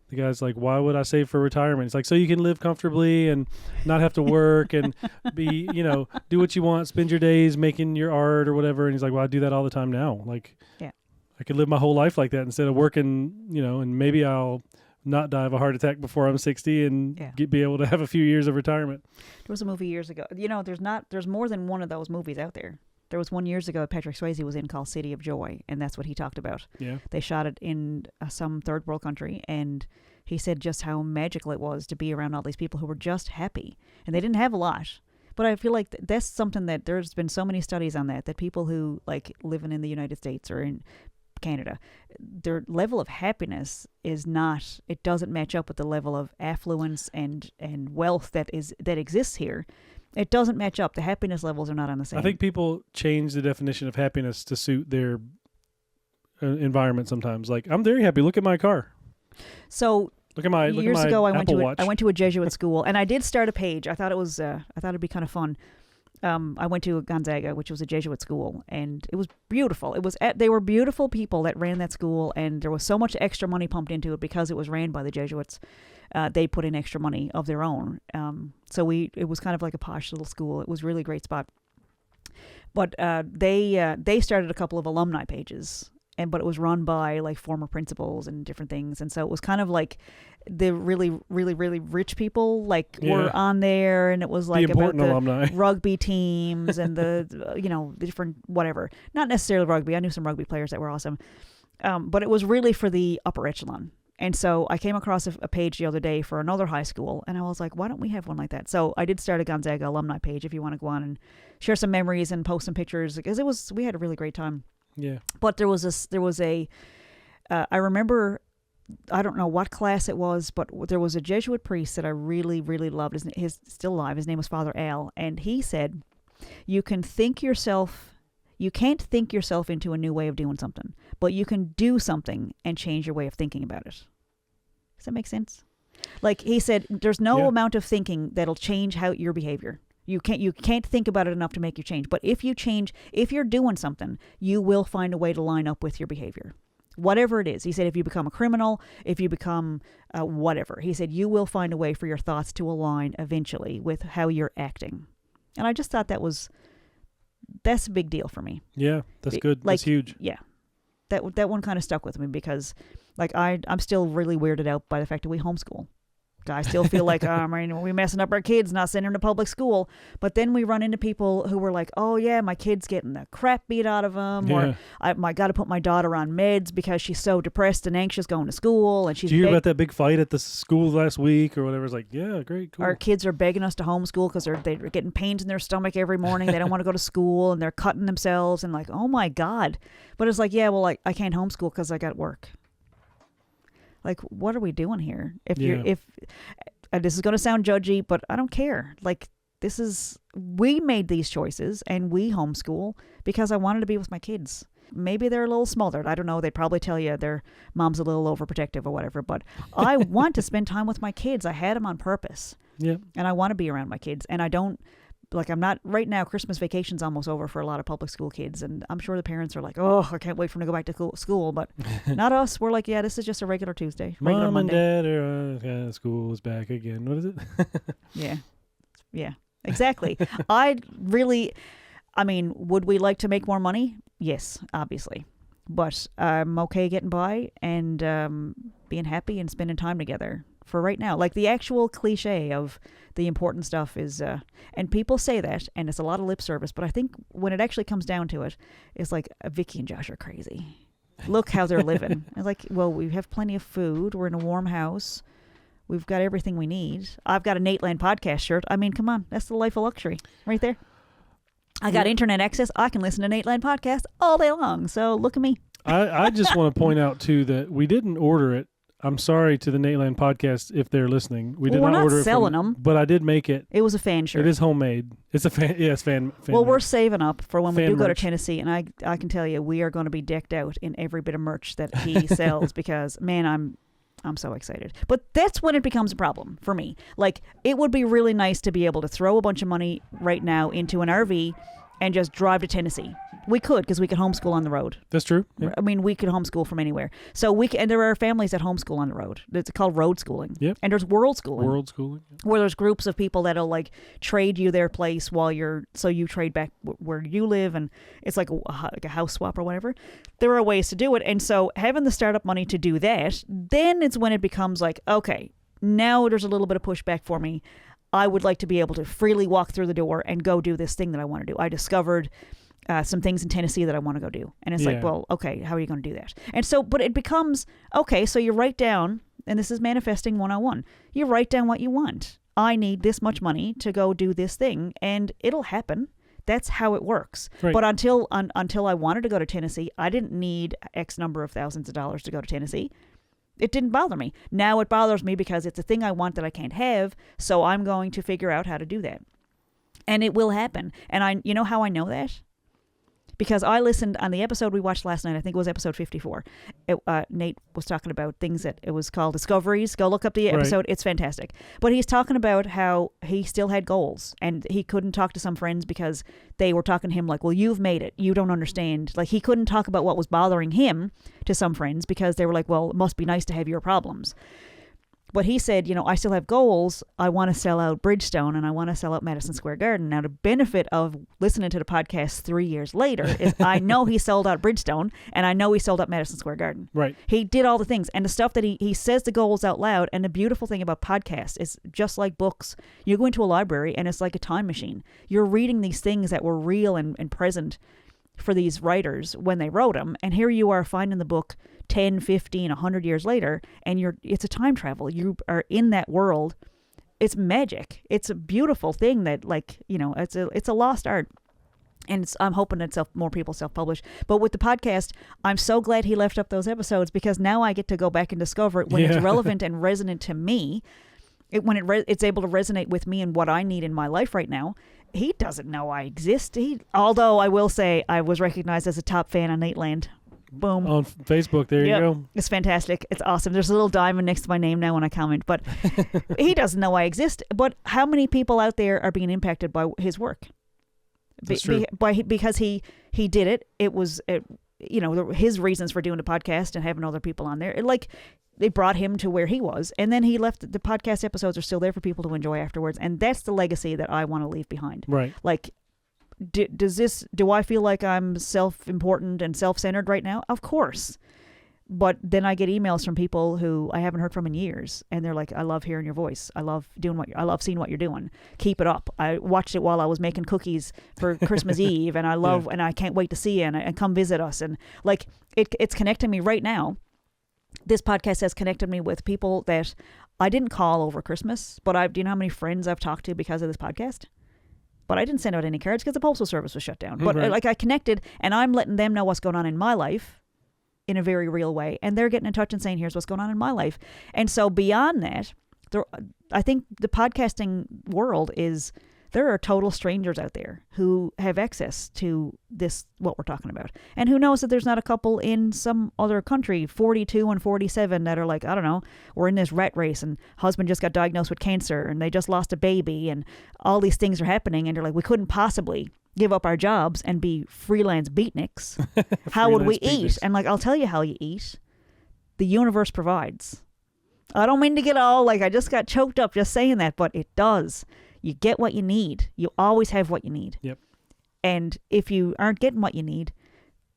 the guy's like, why would I save for retirement? It's like, so you can live comfortably and not have to work and be, do what you want, spend your days making your art or whatever. And he's like, well, I do that all the time now. Like, I could live my whole life like that instead of working, and maybe I'll not die of a heart attack before I'm 60 and be able to have a few years of retirement. There was a movie years ago. There's more than one of those movies out there. There was one years ago Patrick Swayze was in called City of Joy, and that's what he talked about. Yeah. They shot it in some third world country, and he said just how magical it was to be around all these people who were just happy. And they didn't have a lot. But I feel like that's something that there's been so many studies on that people who like living in the United States or in Canada, their level of happiness it doesn't match up with the level of affluence and wealth that exists here. It doesn't match up. The happiness levels are not on the same. I think people change the definition of happiness to suit their environment sometimes. Like, I'm very happy. Look at my car. So years ago, I went to a Jesuit school, and I did start a page. I thought it'd be kind of fun. I went to Gonzaga, which was a Jesuit school, and it was beautiful. They were beautiful people that ran that school, and there was so much extra money pumped into it because it was ran by the Jesuits. They put in extra money of their own. So it was kind of like a posh little school. It was a really great spot. But they started a couple of alumni pages, but it was run by like former principals and different things, and so it was kind of like the really, really, really rich people were on there, and it was like about the alumni. Rugby teams and the different whatever. Not necessarily rugby. I knew some rugby players that were awesome, but it was really for the upper echelon. And so I came across a page the other day for another high school, and I was like, why don't we have one like that? So I did start a Gonzaga alumni page if you want to go on and share some memories and post some pictures, because we had a really great time. Yeah. But I remember I don't know what class it was, but there was a Jesuit priest that I really, really loved. He's still alive. His name was Father Al. And he said, you can't think yourself into a new way of doing something, but you can do something and change your way of thinking about it. Does that make sense? Like he said, there's no amount of thinking that'll change your behavior. You can't think about it enough to make you change. But if you're doing something, you will find a way to line up with your behavior. Whatever it is. He said, if you become a criminal, if you become whatever, he said, you will find a way for your thoughts to align eventually with how you're acting. And I just thought that's a big deal for me. Yeah, that's good. That's huge. Yeah. That one kind of stuck with me because like I'm still really weirded out by the fact that we homeschool. I still feel like we're messing up our kids, not sending them to public school. But then we run into people who were like, oh, yeah, my kid's getting the crap beat out of them. Yeah. Or I got to put my daughter on meds because she's so depressed and anxious going to school. And she's Did you hear about that big fight at the school last week or whatever? It's like, yeah, great, cool. Our kids are begging us to homeschool because they're getting pains in their stomach every morning. They don't want to go to school and they're cutting themselves and like, oh, my God. But it's like, yeah, well, I can't homeschool because I got work. Like, what are we doing here? If this is going to sound judgy, but I don't care. Like, we made these choices and we homeschool because I wanted to be with my kids. Maybe they're a little smothered. I don't know. They'd probably tell you their mom's a little overprotective or whatever, but I want to spend time with my kids. I had them on purpose. Yeah. And I want to be around my kids. And I'm not right now. Christmas vacation's almost over for a lot of public school kids, and I'm sure the parents are like, "Oh, I can't wait for them to go back to school." But not us. We're like, "Yeah, this is just a regular Tuesday, regular Mom Monday." and Dad are school is back again. What is it? Yeah, exactly. Would we like to make more money? Yes, obviously, but I'm okay getting by and being happy and spending time together. For right now, like the actual cliche of the important stuff is, and people say that, and it's a lot of lip service, but I think when it actually comes down to it, it's like Vickie and Josh are crazy. Look how they're living. It's like, well, we have plenty of food. We're in a warm house. We've got everything we need. I've got a Nateland podcast shirt. I mean, come on. That's the life of luxury right there. I got internet access. I can listen to Nateland podcast all day long. So look at me. I just want to point out, too, that we didn't order it. I'm sorry to the Nateland podcast if they're listening. We did not order it. We're not selling them. But I did make it. It was a fan shirt. It is homemade. It's a fan. Yeah, it's fan. Well, we're saving up for when we do go to merch. Tennessee, and I can tell you, we are going to be decked out in every bit of merch that he sells because, man, I'm so excited. But that's when it becomes a problem for me. Like, it would be really nice to be able to throw a bunch of money right now into an RV and just drive to Tennessee. We could, because we could homeschool on the road. That's true. Yeah. I mean, we could homeschool from anywhere. So and there are families that homeschool on the road. It's called road schooling. Yep. And there's world schooling. World schooling. Where there's groups of people that'll like trade you their place so you trade back where you live, and it's like a house swap or whatever. There are ways to do it. And so having the startup money to do that, then it's when it becomes like, okay, now there's a little bit of pushback for me. I would like to be able to freely walk through the door and go do this thing that I want to do. I discovered some things in Tennessee that I want to go do. And it's like, well, okay, how are you going to do that? And so, but it becomes, okay, so you write down, and this is manifesting 101. You write down what you want. I need this much money to go do this thing, and it'll happen. That's how it works. Right. But until I wanted to go to Tennessee, I didn't need X number of thousands of dollars to go to Tennessee. It didn't bother me. Now it bothers me because it's a thing I want that I can't have, so I'm going to figure out how to do that. And it will happen. And you know how I know that? Because I listened on the episode we watched last night. I think it was episode 54. Nate was talking about things that it was called Discoveries. Go look up the episode. Right. It's fantastic. But he's talking about how he still had goals and he couldn't talk to some friends because they were talking to him like, well, you've made it. You don't understand. Like, he couldn't talk about what was bothering him to some friends because they were like, well, it must be nice to have your problems. But he said, I still have goals. I want to sell out Bridgestone and I want to sell out Madison Square Garden. Now, the benefit of listening to the podcast 3 years later is I know he sold out Bridgestone and I know he sold out Madison Square Garden. Right. He did all the things. And the stuff that he says the goals out loud. And the beautiful thing about podcasts is just like books. You go into a library and it's like a time machine. You're reading these things that were real and present for these writers when they wrote them. And here you are finding the book 10, 15, 100 years later, and it's a time travel. You are in that world. It's magic. It's a beautiful thing that, like, it's a lost art. And I'm hoping that more people self-publish. But with the podcast, I'm so glad he left up those episodes, because now I get to go back and discover it when it's relevant and resonant to me. When it's able to resonate with me and what I need in my life right now. He doesn't know I exist. Although I will say I was recognized as a top fan on Nateland. Boom. On Facebook, there you go. It's fantastic. It's awesome. There's a little diamond next to my name now when I comment. But he doesn't know I exist. But how many people out there are being impacted by his work? That's true. Because he did it. It was his reasons for doing the podcast and having other people on there. It brought him to where he was, and then he left. The podcast episodes are still there for people to enjoy afterwards, and that's the legacy that I want to leave behind. Right. Like, do I feel like I'm self-important and self-centered right now? Of course. But then I get emails from people who I haven't heard from in years, and they're like, "I love hearing your voice. I love seeing what you're doing. Keep it up. I watched it while I was making cookies for Christmas Eve, and I love, and I can't wait to see you and come visit us." And like, it's connecting me right now. This podcast has connected me with people that I didn't call over Christmas, but do you know how many friends I've talked to because of this podcast? But I didn't send out any cards because the postal service was shut down. But I connected, and I'm letting them know what's going on in my life in a very real way, and they're getting in touch and saying, "Here's what's going on in my life." And so beyond that, I think the podcasting world there are total strangers out there who have access to what we're talking about. And who knows that there's not a couple in some other country, 42 and 47, that are like, I don't know, we're in this rat race, and husband just got diagnosed with cancer, and they just lost a baby, and all these things are happening, and they're like, we couldn't possibly give up our jobs and be freelance beatniks. How would we eat? And like, I'll tell you how you eat. The universe provides. I don't mean to get all I just got choked up just saying that, but it does. You get what you need. You always have what you need. Yep. And if you aren't getting what you need,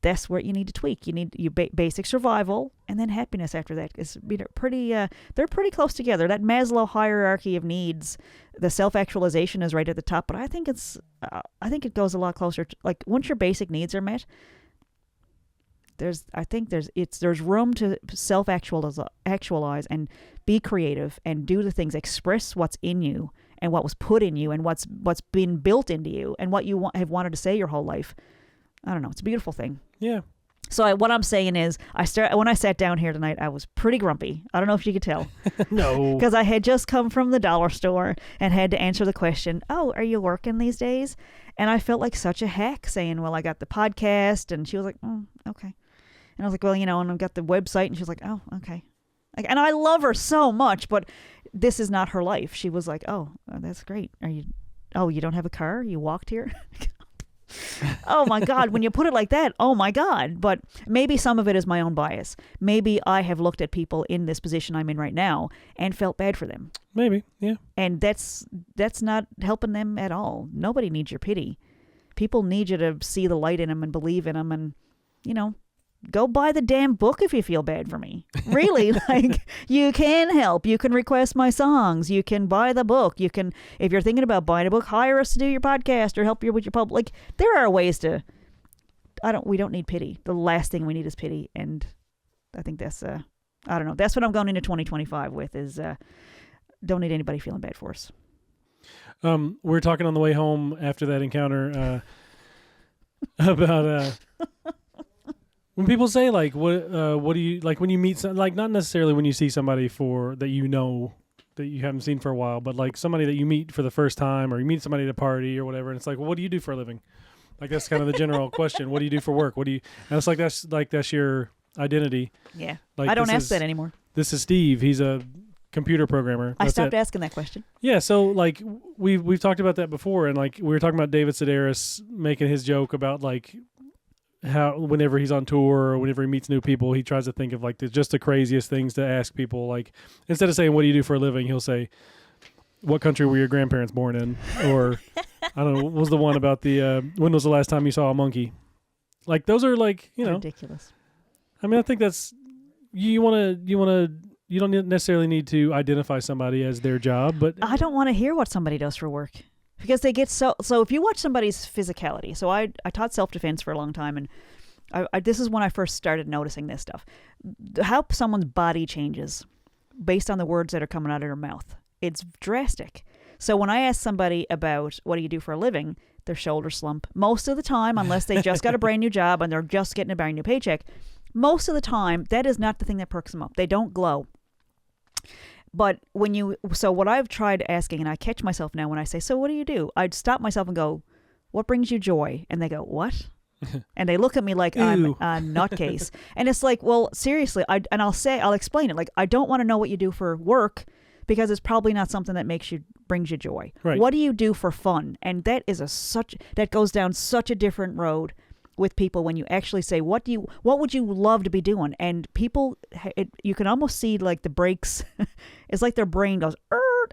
that's where you need to tweak. You need your basic survival, and then happiness after that. They're pretty close together. That Maslow hierarchy of needs, the self-actualization is right at the top, but I think it goes a lot closer to, like, once your basic needs are met, there's room to self-actualize and be creative and do the things, express what's in you and what was put in you and what's been built into you and what you have wanted to say your whole life. I don't know. It's a beautiful thing. Yeah. So what I'm saying is, when I sat down here tonight, I was pretty grumpy. I don't know if you could tell. No. Because I had just come from the dollar store and had to answer the question, "Oh, are you working these days?" And I felt like such a hack saying, "Well, I got the podcast." And she was like, "Oh, okay." And I was like, "Well, and I've got the website." And she was like, "Oh, okay." And I love her so much, but this is not her life. She was like, "Oh, that's great. You don't have a car? You walked here?" Oh my God, when you put it like that, oh my God. But maybe some of it is my own bias. Maybe I have looked at people in this position I'm in right now and felt bad for them. Maybe, yeah. And that's not helping them at all. Nobody needs your pity. People need you to see the light in them and believe in them, and, go buy the damn book if you feel bad for me. Really, you can help. You can request my songs. You can buy the book. You can, if you're thinking about buying a book, hire us to do your podcast or help you with your pub. Like, there are ways to. We don't need pity. The last thing we need is pity, and I think that's I don't know. That's what I'm going into 2025 with is don't need anybody feeling bad for us. We were talking on the way home after that encounter about. When people say, like, what do you, like, when you meet, like, not necessarily when you see somebody that you haven't seen for a while, but, like, somebody that you meet for the first time, or you meet somebody at a party or whatever, and it's like, well, what do you do for a living? Like, that's kind of the general question. What do you do for work? And it's like, that's your identity. Yeah. Like, I don't ask that anymore. This is Steve. He's a computer programmer. I stopped asking that question. Yeah, so, like, we've talked about that before, and, like, we were talking about David Sedaris making his joke about, like, how whenever he's on tour or whenever he meets new people, he tries to think of, like, just the craziest things to ask people. Like, instead of saying, "What do you do for a living?" he'll say, "What country were your grandparents born in?" Or, I don't know, what was the one about when was the last time you saw a monkey? Like, those are, like, ridiculous. I mean, I think that's, you don't necessarily need to identify somebody as their job, but I don't want to hear what somebody does for work. Because they get so if you watch somebody's physicality, so I taught self-defense for a long time, and this is when I first started noticing this stuff. How someone's body changes based on the words that are coming out of their mouth. It's drastic. So when I ask somebody about what do you do for a living, their shoulders slump. Most of the time, unless they just got a brand new job and they're just getting a brand new paycheck, most of the time, that is not the thing that perks them up. They don't glow. But so what I've tried asking, and I catch myself now when I say, so what do you do? I'd stop myself and go, what brings you joy? And they go, what? And they look at me like I'm a nutcase. And it's like, well, seriously, I'll explain it. Like, I don't want to know what you do for work because it's probably not something that brings you joy. Right. What do you do for fun? And that is that goes down such a different road with people when you actually say, what would you love to be doing? And people, you can almost see like the brakes. It's like their brain goes,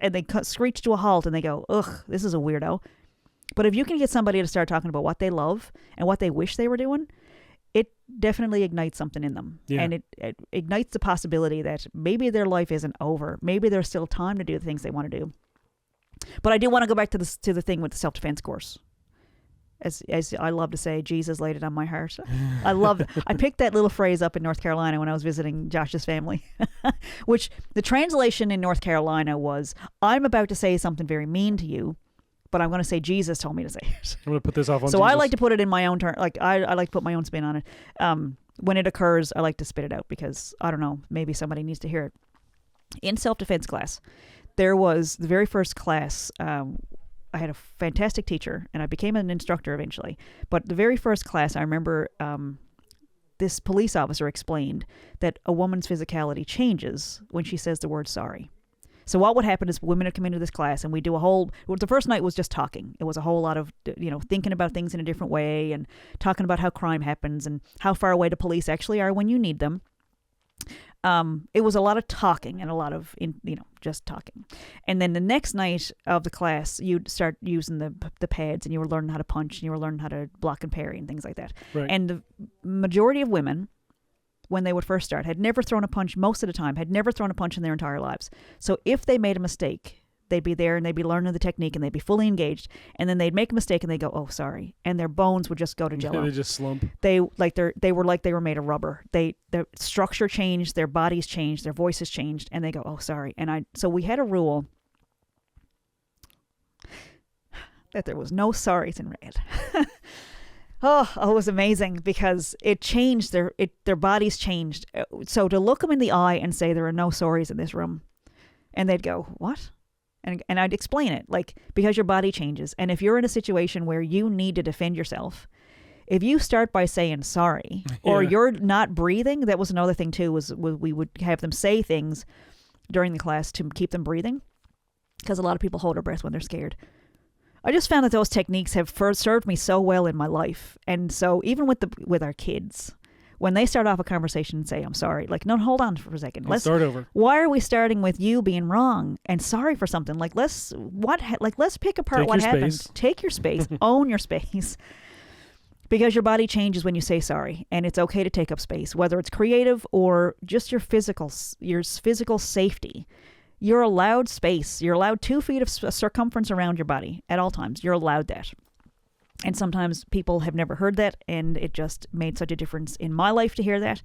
and they screech to a halt and they go, ugh, this is a weirdo. But if you can get somebody to start talking about what they love and what they wish they were doing, it definitely ignites something in them. Yeah. And it ignites the possibility that maybe their life isn't over. Maybe there's still time to do the things they want to do. But I do want to go back to the thing with the self-defense course. As I love to say, Jesus laid it on my heart. I picked that little phrase up in North Carolina when I was visiting Josh's family, which the translation in North Carolina was, I'm about to say something very mean to you, but I'm going to say Jesus told me to say it. I'm going to put this off on So Jesus. I like to put it in my own turn. Like I like to put my own spin on it. When it occurs, I like to spit it out because, I don't know, maybe somebody needs to hear it. In self-defense class, there was the very first class. I had a fantastic teacher, and I became an instructor eventually. But the very first class, I remember this police officer explained that a woman's physicality changes when she says the word sorry. So what would happen is women would come into this class, and we do the first night was just talking. It was a whole lot of, thinking about things in a different way and talking about how crime happens and how far away the police actually are when you need them. It was a lot of talking and a lot of, just talking. And then the next night of the class, you'd start using the pads, and you were learning how to punch, and you were learning how to block and parry and things like that. Right. And the majority of women, when they would first start, had never thrown a punch most of the time, had never thrown a punch in their entire lives. So if they made a mistake, they'd be there and they'd be learning the technique and they'd be fully engaged. And then they'd make a mistake and they'd go, oh, sorry. And their bones would just go to jello. They just slump. They were made of rubber. Their structure changed, their bodies changed, their voices changed, and they go, oh, sorry. So we had a rule that there was no sorries in red. Oh, it was amazing because it changed their bodies changed. So to look them in the eye and say there are no sorries in this room, and they'd go, what? And I'd explain it, like, because your body changes. And if you're in a situation where you need to defend yourself, if you start by saying sorry, or you're not breathing, that was another thing too, was we would have them say things during the class to keep them breathing, because a lot of people hold their breath when they're scared. I just found that those techniques have served me so well in my life. And so even with our kids, when they start off a conversation and say, I'm sorry, like, no, hold on for a second. Let's start over. Why are we starting with you being wrong and sorry for something? Like, let's pick apart what happened. Take your space. Own your space. Because your body changes when you say sorry, and it's okay to take up space, whether it's creative or just your physical safety. You're allowed space. You're allowed 2 feet of circumference around your body at all times. You're allowed that. And sometimes people have never heard that, and it just made such a difference in my life to hear that.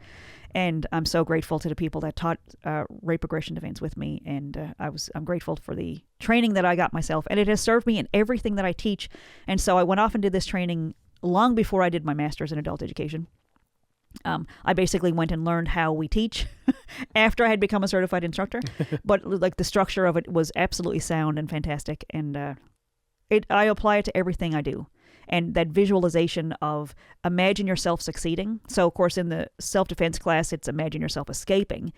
And I'm so grateful to the people that taught rape aggression defense with me, and I'm grateful for the training that I got myself, and it has served me in everything that I teach. And so I went off and did this training long before I did my master's in adult education. I basically went and learned how we teach after I had become a certified instructor, but like the structure of it was absolutely sound and fantastic, and I apply it to everything I do. And that visualization of imagine yourself succeeding. So, of course, in the self-defense class, it's imagine yourself escaping.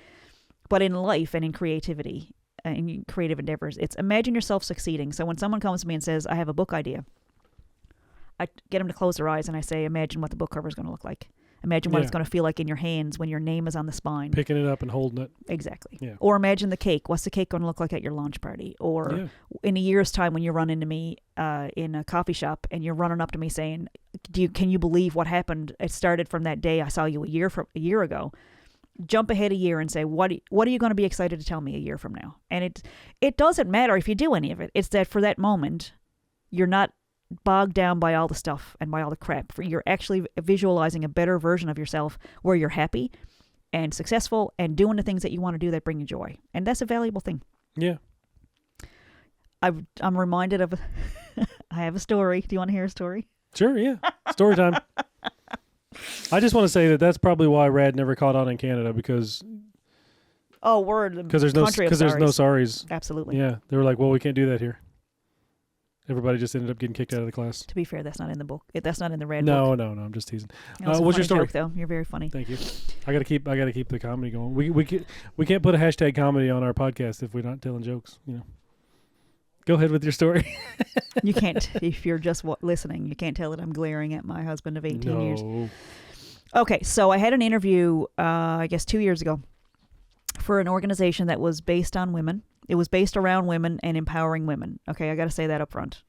But in life and in creativity, in creative endeavors, it's imagine yourself succeeding. So when someone comes to me and says, I have a book idea, I get them to close their eyes and I say, imagine what the book cover is going to look like. Imagine what it's going to feel like in your hands when your name is on the spine. Picking it up and holding it. Exactly. Yeah. Or imagine the cake. What's the cake going to look like at your launch party? Or in a year's time when you run into me in a coffee shop and you're running up to me saying, can you believe what happened? It started from that day I saw you a year ago. Jump ahead a year and say, what are you going to be excited to tell me a year from now? And it doesn't matter if you do any of it. It's that for that moment, you're not bogged down by all the stuff and by all the crap. You're actually visualizing a better version of yourself where you're happy and successful and doing the things that you want to do that bring you joy. And that's a valuable thing. Yeah. I'm reminded of I have a story. Do you want to hear a story? Sure, yeah. Story time. I just want to say that that's probably why Rad never caught on in Canada because we're the there's no country of there's no sorries. sorries. Absolutely. Yeah, they were like, well, we can't do that here. Everybody just ended up getting kicked out of the class. To be fair, that's not in the book. That's not in the Red book. No, I'm just teasing. What's your story? Joke, though. You're very funny. Thank you. I gotta keep the comedy going. We can't put a hashtag comedy on our podcast if we're not telling jokes. Go ahead with your story. You can't if you're just listening. You can't tell that I'm glaring at my husband of 18 years. Okay, so I had an interview, I guess 2 years ago, for an organization that was based on women. It was based around women and empowering women. Okay, I got to say that up front.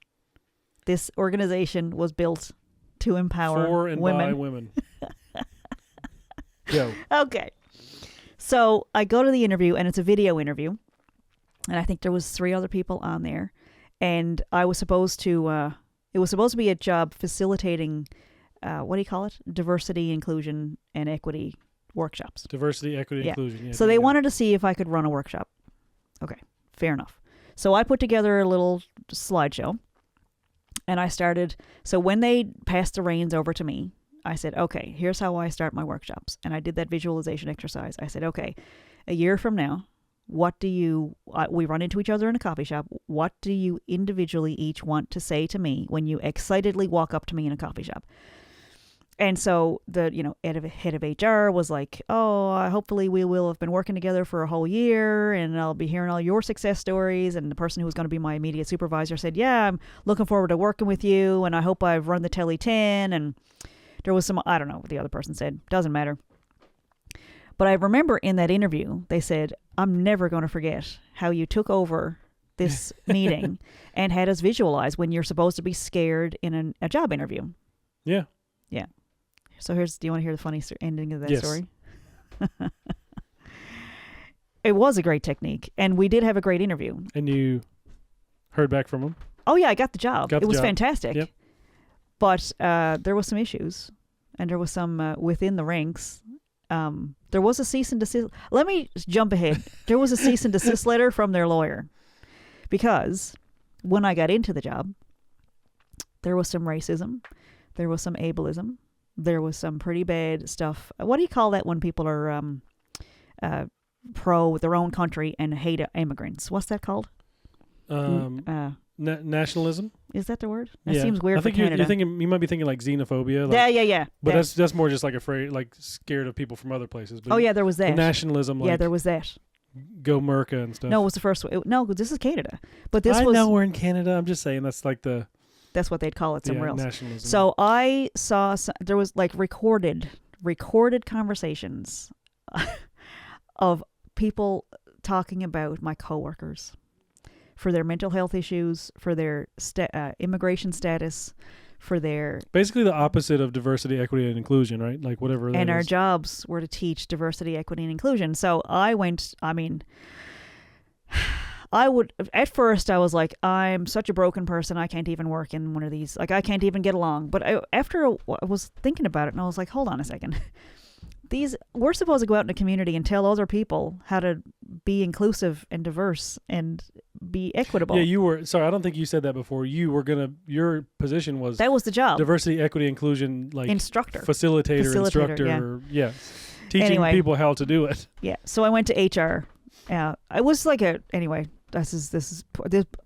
This organization was built to empower for and women. by women. Go. Okay. So I go to the interview, and it's a video interview, and I think there was 3 other people on there, and I was supposed to. It was supposed to be a job facilitating. What do you call it? Diversity, inclusion, and equity workshops. Diversity, equity, inclusion. Yeah, so they wanted to see if I could run a workshop. Okay, fair enough. So I put together a little slideshow, and I started. So when they passed the reins over to me, I said, okay, here's how I start my workshops. And I did that visualization exercise. I said, okay, a year from now, what do you, we run into each other in a coffee shop. What do you individually each want to say to me when you excitedly walk up to me in a coffee shop? And so the, head of HR was like, hopefully we will have been working together for a whole year and I'll be hearing all your success stories. And the person who was going to be my immediate supervisor said, yeah, I'm looking forward to working with you. And I hope I've run the Telly 10. And there was some, I don't know what the other person said. Doesn't matter. But I remember in that interview, they said, I'm never going to forget how you took over this meeting and had us visualize when you're supposed to be scared in a job interview. Yeah. Yeah. So do you want to hear the funny ending of that story? It was a great technique, and we did have a great interview. And you heard back from him? Oh, yeah, I got the job. It was fantastic. Yep. But there was some issues, and there was some within the ranks. There was a cease and desist. Let me jump ahead. There was a cease and desist letter from their lawyer, because when I got into the job, there was some racism, there was some ableism. There was some pretty bad stuff. What do you call that when people are pro their own country and hate immigrants? What's that called? Nationalism? Is that the word? That seems weird for Canada. You might be thinking like xenophobia. Like, yeah. But that's more just like afraid, like scared of people from other places. But there was that. Nationalism. Like, there was that. Go Merca and stuff. No, it was the first one. No, this is Canada. But I know we're in Canada. I'm just saying that's like the... That's what they'd call it somewhere else. Nationalism. So I saw there was like recorded conversations of people talking about my coworkers for their mental health issues, for their immigration status, for their... Basically the opposite of diversity, equity, and inclusion, right? Like whatever that is. And our jobs were to teach diversity, equity, and inclusion. So at first I was like, I'm such a broken person, I can't even work in one of these, like I can't even get along. But I was thinking about it and I was like, hold on a second. We're supposed to go out in the community and tell other people how to be inclusive and diverse and be equitable. Yeah, you were, sorry, I don't think you said that before. Your position was... That was the job. Diversity, equity, inclusion, like... Facilitator, instructor, yeah. Teaching people how to do it. Yeah, so I went to HR. I was like anyway... This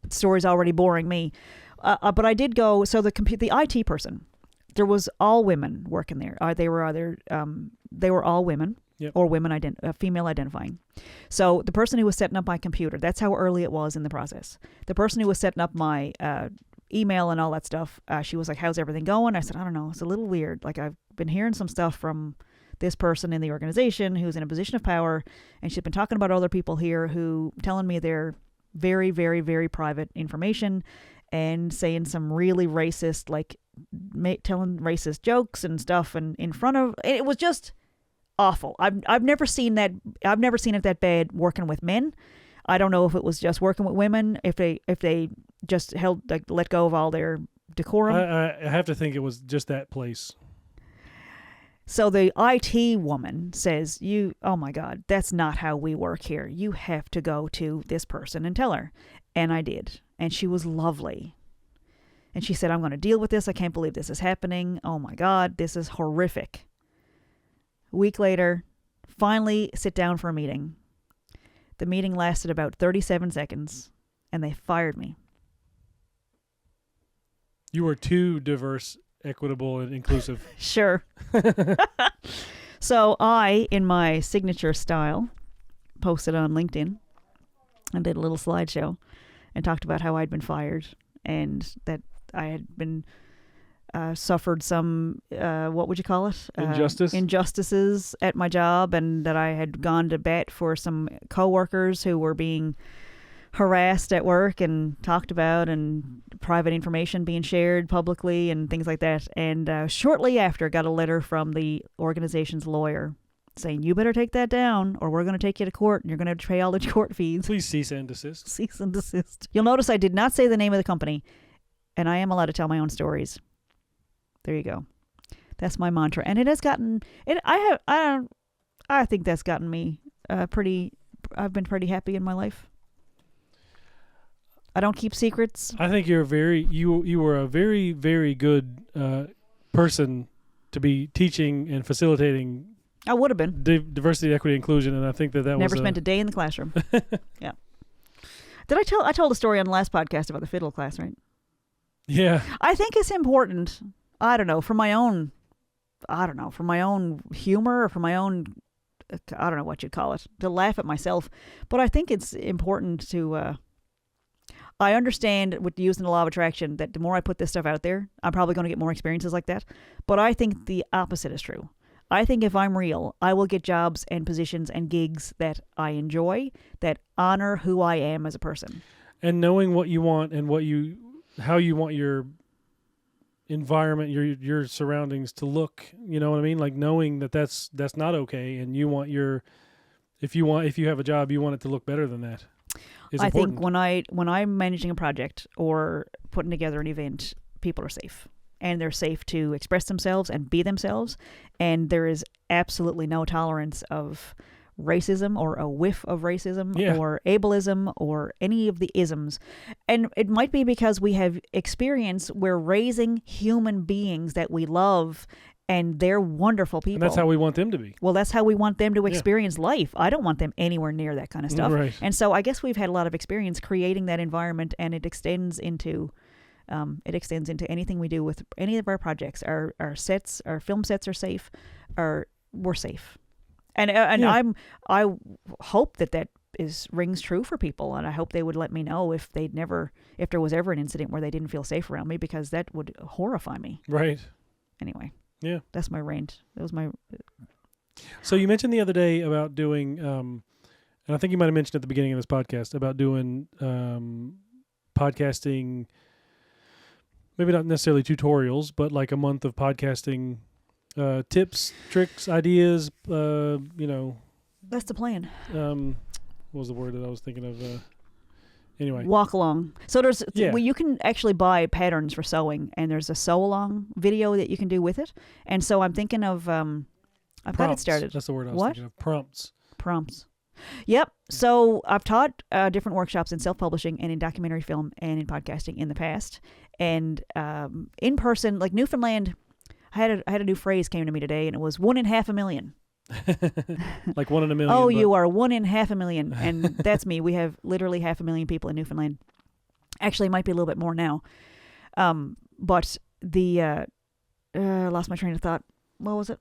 story's already boring me, but I did go. So the IT person, there was all women working there. They were all women, yep. Or women female identifying. So the person who was setting up my computer, that's how early it was in the process. The person who was setting up my email and all that stuff, she was like, "How's everything going?" I said, "I don't know. It's a little weird. Like I've been hearing some stuff from this person in the organization who's in a position of power, and she's been talking about other people here who telling me they're very, very, very private information and saying some really racist, like telling racist jokes and stuff and in front of, it was just awful. I've never seen that. I've never seen it that bad working with men. I don't know if it was just working with women, if they just let go of all their decorum. I have to think it was just that place. So the IT woman says, oh my God, that's not how we work here. You have to go to this person and tell her. And I did. And she was lovely. And she said, I'm going to deal with this. I can't believe this is happening. Oh my God, this is horrific. A week later, finally sit down for a meeting. The meeting lasted about 37 seconds, and they fired me. You were too diverse, equitable, and inclusive. Sure. So I, in my signature style, posted on LinkedIn and did a little slideshow and talked about how I'd been fired and that I had been suffered some, what would you call it? Injustices at my job, and that I had gone to bat for some coworkers who were being harassed at work and talked about, and private information being shared publicly and things like that. And shortly after, got a letter from the organization's lawyer saying, you better take that down or we're going to take you to court and you're going to have to pay all the court fees. Please cease and desist. Cease and desist. You'll notice I did not say the name of the company, and I am allowed to tell my own stories. There you go. That's my mantra. And it has gotten, I think that's gotten me I've been pretty happy in my life. I don't keep secrets. I think you were a very, very good person to be teaching and facilitating. I would have been. Diversity, equity, inclusion, and I think that Never spent a day in the classroom. Yeah. I told a story on the last podcast about the fiddle class, right? Yeah. I think it's important, for my own humor or for my own, I don't know what you'd call it, to laugh at myself. But I think it's important to, I understand with using the law of attraction that the more I put this stuff out there, I'm probably going to get more experiences like that. But I think the opposite is true. I think if I'm real, I will get jobs and positions and gigs that I enjoy, that honor who I am as a person. And knowing what you want and how you want your environment, your surroundings to look, you know what I mean? Like knowing that that's not okay, and you want if you have a job, you want it to look better than that. I think when I'm managing a project or putting together an event, people are safe. And they're safe to express themselves and be themselves. And there is absolutely no tolerance of racism or a whiff of racism or ableism or any of the isms. And it might be because we have experience. We're raising human beings that we love, and they're wonderful people. And that's how we want them to be. Well, that's how we want them to experience life. I don't want them anywhere near that kind of stuff. Right. And so I guess we've had a lot of experience creating that environment, and it extends into anything we do with any of our projects. Our sets, our film sets are safe. We're safe. And I hope that rings true for people, and I hope they would let me know if there was ever an incident where they didn't feel safe around me, because that would horrify me. Right. Anyway. Yeah. That's my rant. That was my. So you mentioned the other day about doing, and I think you might have mentioned at the beginning of this podcast about doing podcasting. Maybe not necessarily tutorials, but like a month of podcasting tips, tricks, ideas, That's the plan. What was the word that I was thinking of? Anyway. Walk along. So you can actually buy patterns for sewing, and there's a sew along video that you can do with it. And so I'm thinking of, I've got it started. That's the word I was thinking of. Prompts. Yep. So I've taught different workshops in self-publishing and in documentary film and in podcasting in the past. And in person, like Newfoundland, I had a new phrase came to me today, and it was 1 in 500,000. Like 1 in a million. Oh, you are 1 in 500,000, and that's me. We have literally 500,000 people in Newfoundland. Actually, it might be a little bit more now. But the lost my train of thought. What was it?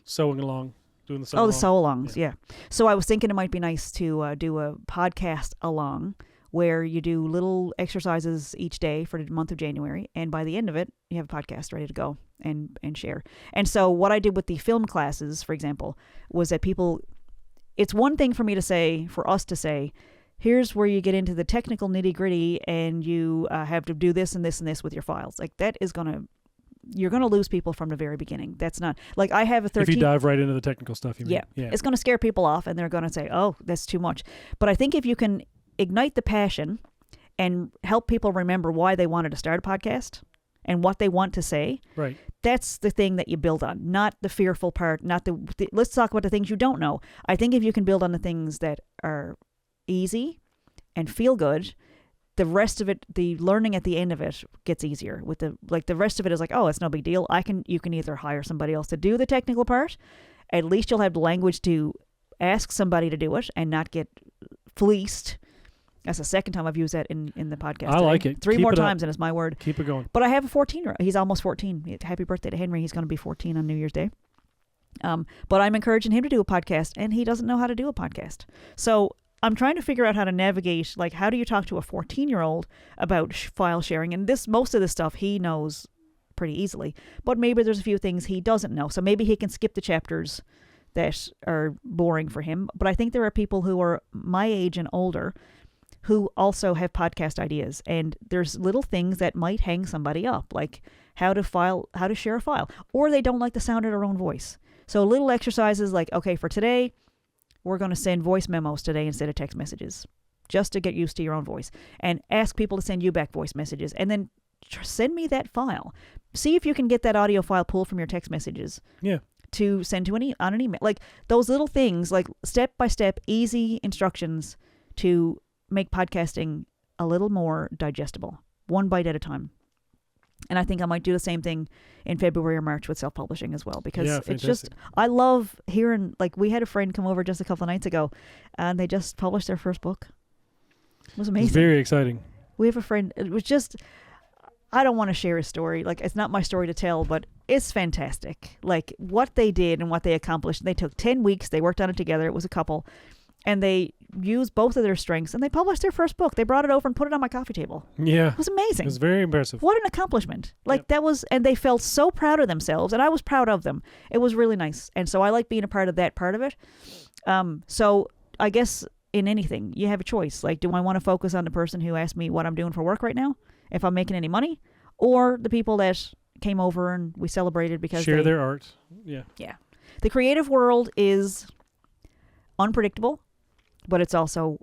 Sewing along. Doing the sew along. The sew-alongs, yeah. So I was thinking it might be nice to do a podcast along where you do little exercises each day for the month of January, and by the end of it, you have a podcast ready to go and share. And so what I did with the film classes, for example, was that it's one thing for us to say, here's where you get into the technical nitty-gritty, and you have to do this and this and this with your files. Like that is you're going to lose people from the very beginning. That's not like I have a 13. If you dive right into the technical stuff, you mean. Yeah. It's going to scare people off, and they're going to say, oh, that's too much. But I think if you can ignite the passion and help people remember why they wanted to start a podcast and what they want to say, right? That's the thing that you build on, not the fearful part, not let's talk about the things you don't know. I think if you can build on the things that are easy and feel good, the rest of it, the learning at the end of it gets easier. With the rest of it is like, oh, it's no big deal. You can either hire somebody else to do the technical part. At least you'll have the language to ask somebody to do it and not get fleeced. That's the second time I've used that in the podcast. I like it. Three more times, and it's my word. Keep it going. But I have a 14-year-old. He's almost 14. Happy birthday to Henry. He's going to be 14 on New Year's Day. But I'm encouraging him to do a podcast, and he doesn't know how to do a podcast. So I'm trying to figure out how to navigate, like, how do you talk to a 14-year-old about file sharing? And most of this stuff he knows pretty easily. But maybe there's a few things he doesn't know. So maybe he can skip the chapters that are boring for him. But I think there are people who are my age and older who also have podcast ideas, and there's little things that might hang somebody up, like how to share a file, or they don't like the sound of their own voice. So little exercises like, okay, for today, we're going to send voice memos today instead of text messages, just to get used to your own voice, and ask people to send you back voice messages, and then send me that file. See if you can get that audio file pulled from your text messages. Yeah. To send to on an email. Like those little things, like step-by-step, easy instructions to make podcasting a little more digestible, one bite at a time. And I think I might do the same thing in February or March with self-publishing as well, because it's just, I love hearing, like, we had a friend come over just a couple of nights ago, and they just published their first book. It was amazing. It's very exciting. We have a friend, it was just, I don't want to share his story. Like, it's not my story to tell, but it's fantastic. Like, what they did and what they accomplished. They took 10 weeks. They worked on it together. It was a couple. And they used both of their strengths, and they published their first book. They brought it over and put it on my coffee table. Yeah. It was amazing. It was very impressive. What an accomplishment. Like, that was, and they felt so proud of themselves, and I was proud of them. It was really nice. And so I like being a part of that part of it. So I guess in anything, you have a choice. Like, do I want to focus on the person who asked me what I'm doing for work right now, if I'm making any money, or the people that came over and we celebrated because share their art. Yeah. Yeah. The creative world is unpredictable, but it's also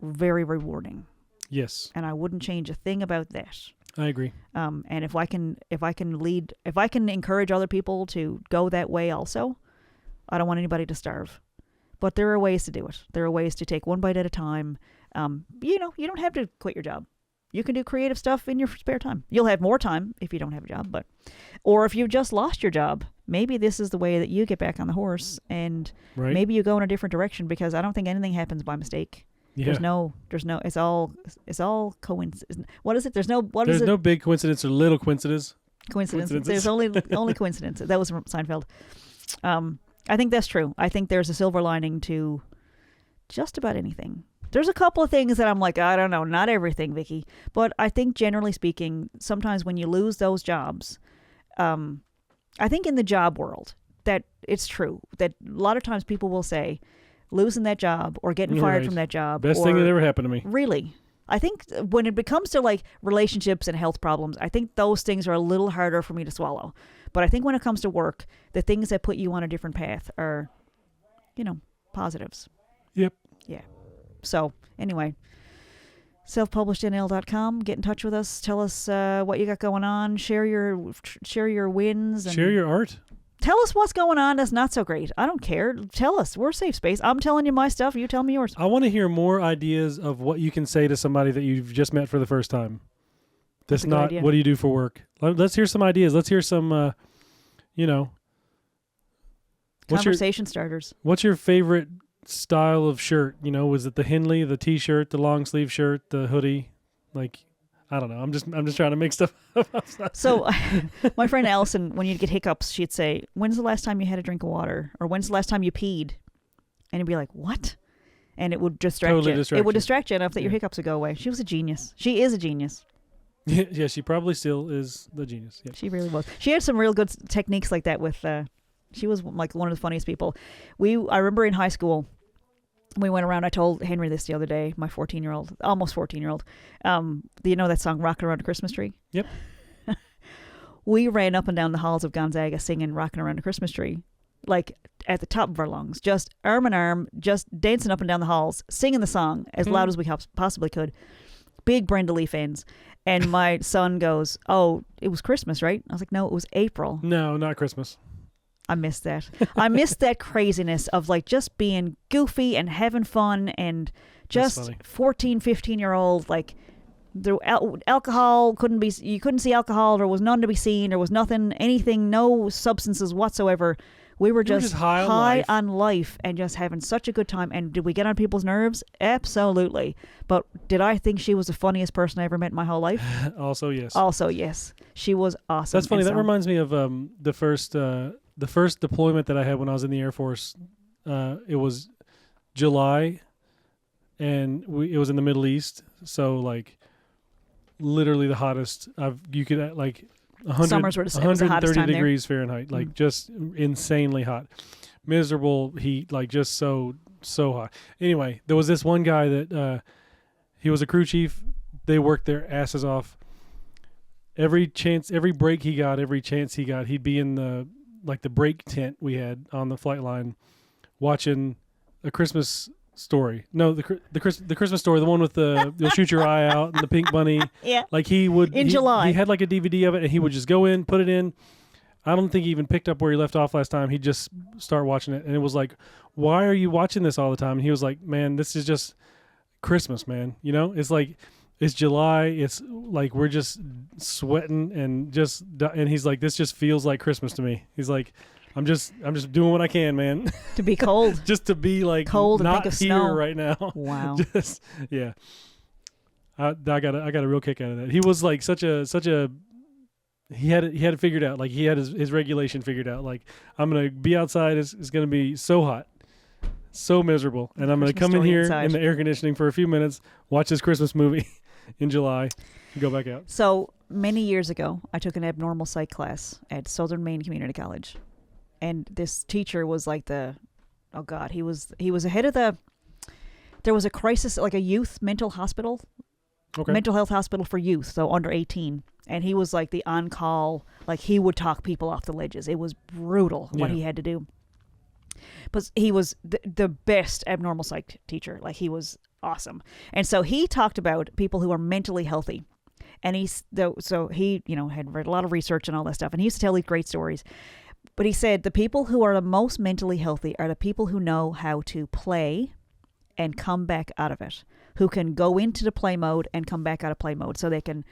very rewarding. Yes. And I wouldn't change a thing about that. I agree. And if I can encourage other people to go that way also, I don't want anybody to starve. But there are ways to do it. There are ways to take one bite at a time. You don't have to quit your job. You can do creative stuff in your spare time. You'll have more time if you don't have a job, or if you've just lost your job, maybe this is the way that you get back on the horse, and maybe you go in a different direction, because I don't think anything happens by mistake. Yeah. There's no, it's all coincidence. What is it? There's no big coincidence or little coincidence. Coincidence. There's only coincidence. That was from Seinfeld. I think that's true. I think there's a silver lining to just about anything. There's a couple of things that I'm like, I don't know, not everything, Vickie. But I think generally speaking, sometimes when you lose those jobs, I think in the job world that it's true that a lot of times people will say losing that job or getting fired from that job. Best thing that ever happened to me. Really. I think when it becomes to like relationships and health problems, I think those things are a little harder for me to swallow. But I think when it comes to work, the things that put you on a different path are, positives. Yep. Yeah. So anyway, selfpublishednl.com. Get in touch with us. Tell us what you got going on. Share your wins. And share your art. Tell us what's going on that's not so great. I don't care. Tell us. We're a safe space. I'm telling you my stuff. You tell me yours. I want to hear more ideas of what you can say to somebody that you've just met for the first time. That's not, what do you do for work? Let's hear some ideas. Let's hear some, conversation starters. What's your favorite style of shirt? Was it the Henley, the t-shirt, the long sleeve shirt, the hoodie? Like, I don't know. I'm just trying to make stuff up. So my friend Allison, when you'd get hiccups, she'd say, when's the last time you had a drink of water? Or when's the last time you peed? And it'd be like, what? And it would distract you. It would distract you enough that your hiccups would go away. She was a genius. She is a genius. Yeah, she probably still is the genius. Yeah. She really was. She had some real good techniques like that with, she was like one of the funniest people. I remember in high school, we went around, I told Henry this the other day, my 14-year-old, almost 14-year-old. Do you know that song, Rockin' Around the Christmas Tree? Yep. We ran up and down the halls of Gonzaga singing Rockin' Around the Christmas Tree, like at the top of our lungs, just arm in arm, just dancing up and down the halls, singing the song as loud as we possibly could. Big Brenda Lee fans. And my son goes, oh, it was Christmas, right? I was like, no, it was April. No, not Christmas. I missed that. I missed that craziness of like just being goofy and having fun and just 14, 15-year-old, like The alcohol you couldn't see alcohol. There was none to be seen. There was anything, no substances whatsoever. We were just high on life and just having such a good time. And did we get on people's nerves? Absolutely. But did I think she was the funniest person I ever met in my whole life? Also, yes. Also, yes. She was awesome. That's funny. That reminds me of the first deployment that I had when I was in the Air Force. It was July, and it was in the Middle East. So, like, literally the hottest. You could, like... 130 degrees Fahrenheit, like just insanely hot, miserable heat, like just so hot. Anyway, there was this one guy that he was a crew chief. They worked their asses off. Every break he got, every chance he got, he'd be in the break tent we had on the flight line, watching A Christmas Story. No, the Christmas Story, the one with the you'll shoot your eye out and the pink bunny. Yeah. Like July. He had like a DVD of it, and he would just go in, put it in. I don't think he even picked up where he left off last time. He'd just start watching it, and it was like, why are you watching this all the time? And he was like, man, this is just Christmas, man. You know, it's like, it's July. It's like, we're just sweating and he's like, this just feels like Christmas to me. He's like, I'm just doing what I can, man. To be cold. Just to be like cold not and think of here snow right now. Wow. Just yeah. I got a real kick out of that. He was like such a he had it figured out. Like he had his regulation figured out. Like I'm gonna be outside. It's gonna be so hot, so miserable, and I'm gonna come in here in the air conditioning for a few minutes, watch this Christmas movie in July, and go back out. So many years ago, I took an abnormal psych class at Southern Maine Community College. And this teacher was like he was ahead of there was a crisis, like a youth mental hospital, mental health hospital for youth, so under 18. And he was like the on-call, like he would talk people off the ledges. It was brutal what he had to do. But he was the best abnormal psych teacher. Like he was awesome. And so he talked about people who are mentally healthy. And he had read a lot of research and all that stuff. And he used to tell these great stories. But he said the people who are the most mentally healthy are the people who know how to play and come back out of it, who can go into the play mode and come back out of play mode so they can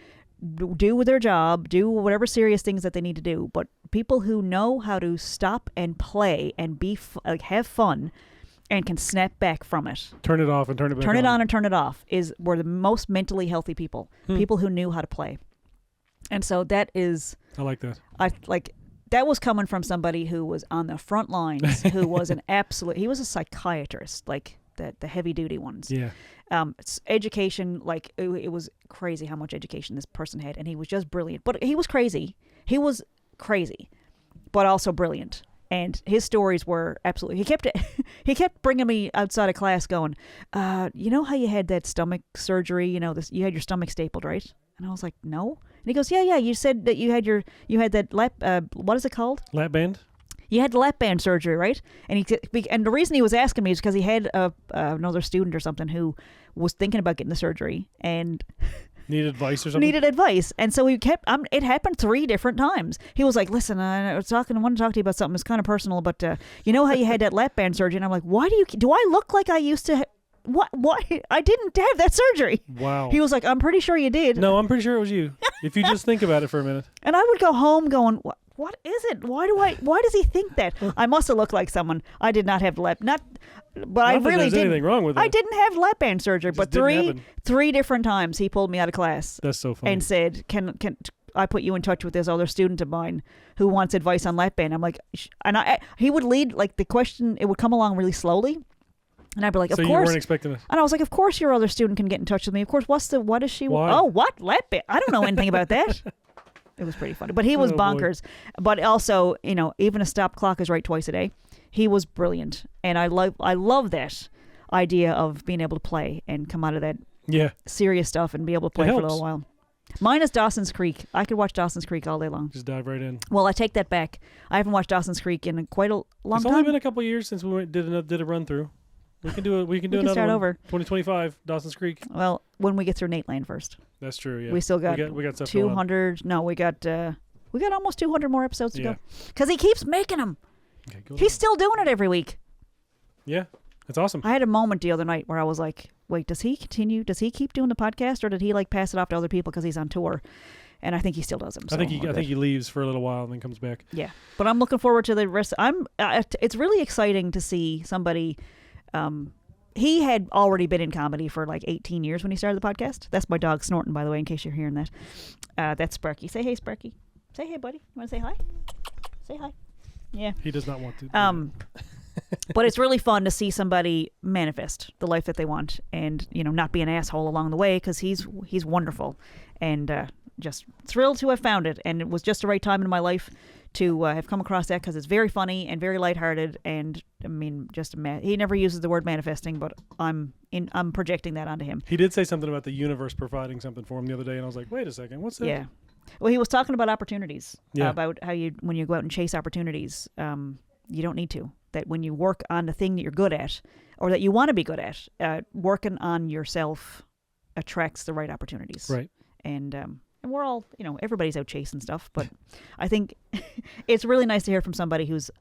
do their job, do whatever serious things that they need to do. But people who know how to stop and play and have fun and can snap back from it. Turn it off and turn it back on. Turn it on and turn it off were the most mentally healthy people, people who knew how to play. And so that is... I like that. That was coming from somebody who was on the front lines, who was he was a psychiatrist, like the heavy duty ones. Yeah. Education, like it was crazy how much education this person had. And he was just brilliant, but he was crazy. He was crazy, but also brilliant. And his stories were absolutely, he kept bringing me outside of class going, you know how you had that stomach surgery, you had your stomach stapled, right? And I was like, no. And he goes, yeah, you said that you had that lap, what is it called? Lap band? You had the lap band surgery, right? And the reason he was asking me is because he had another student or something who was thinking about getting the surgery and needed advice or something. And so it happened 3 different times. He was like, listen, I want to talk to you about something. It's kind of personal, but you know how you had that lap band surgery? And I'm like, do I look like I used to? What? I didn't have that surgery. Wow. He was like, I'm pretty sure you did. No, I'm pretty sure it was you. If you just think about it for a minute. And I would go home going, what is it? Why does he think that? I must have looked like someone. I did not have I really didn't. Anything wrong with it. I didn't have lap band surgery, but three different times he pulled me out of class. That's so funny. And said, can I put you in touch with this other student of mine who wants advice on lap band? I'm like, he would lead, like the question, it would come along really slowly. And I'd be like, of course. So you weren't expecting it. And I was like, of course your other student can get in touch with me. Of course, what is she? Why? Oh, what? Lap band? I don't know anything about that. It was pretty funny. But he was bonkers. Boy. But also, even a stop clock is right twice a day. He was brilliant. And I love that idea of being able to play and come out of that serious stuff and be able to play for a little while. Mine is Dawson's Creek. I could watch Dawson's Creek all day long. Just dive right in. Well, I take that back. I haven't watched Dawson's Creek in quite a long time. It's only been a couple of years since we did a run through. We can do another start one. Over. 2025, Dawson's Creek. Well, when we get through Nateland first. That's true. Yeah. We still got, we got stuff 200. No, we got almost 200 more episodes to go. Because he keeps making them. Okay, He's still doing it every week. Yeah. That's awesome. I had a moment the other night where I was like, wait, does he continue? Does he keep doing the podcast, or did he like pass it off to other people because he's on tour? And I think he still does them. So I think he leaves for a little while and then comes back. Yeah, but I'm looking forward to the rest. It's really exciting to see somebody. He had already been in comedy for like 18 years when he started the podcast. That's my dog snorting, by the way, in case you're hearing that. That's Sparky. Say hey, Sparky. Say hey, buddy. You want to say hi? Say hi. Yeah. He does not want to. But it's really fun to see somebody manifest the life that they want, and not be an asshole along the way, because he's wonderful, and just thrilled to have found it. And it was just the right time in my life to have come across that, because it's very funny and very lighthearted. And I mean, he never uses the word manifesting, but I'm projecting that onto him. He did say something about the universe providing something for him the other day, and I was like, wait a second, what's that? Yeah. Well, he was talking about opportunities, about how when you go out and chase opportunities, you don't need to. That when you work on the thing that you're good at, or that you want to be good at, working on yourself attracts the right opportunities. Right. And we're all, everybody's out chasing stuff, but I think it's really nice to hear from somebody who's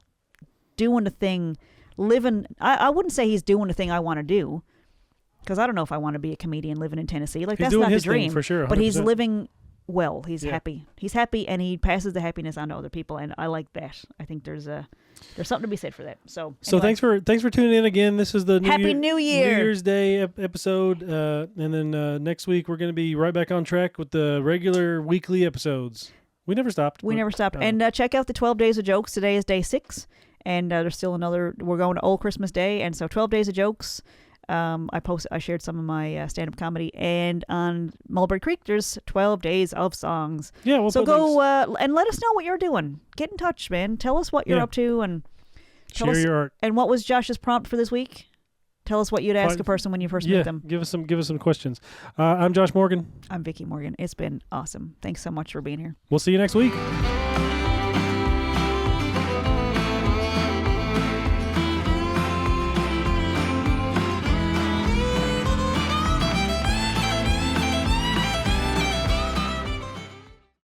doing the thing, living. I wouldn't say he's doing the thing I want to do, because I don't know if I want to be a comedian living in Tennessee. Like, that's not the dream. Thing for sure, 100%. But he's living well. He's happy. He's happy, and he passes the happiness on to other people, and I like that. I think there's something to be said for that. So anyway. thanks for tuning in again. This is the New Year's Day episode, and then next week we're going to be right back on track with the regular weekly episodes. We never stopped. And check out the 12 Days of Jokes. Today is day 6, and there's still another. We're going to Old Christmas Day, and so 12 Days of Jokes. I shared some of my stand-up comedy, and on Mulberry Creek there's 12 Days of Songs. Yeah, so go and let us know what you're doing. Get in touch, man. Tell us what you're up to, and share your art. And what was Josh's prompt for this week? Tell us what you'd ask a person when you first meet them. Give us some questions. I'm Josh Morgan. I'm Vickie Morgan. It's been awesome. Thanks so much for being here. We'll see you next week.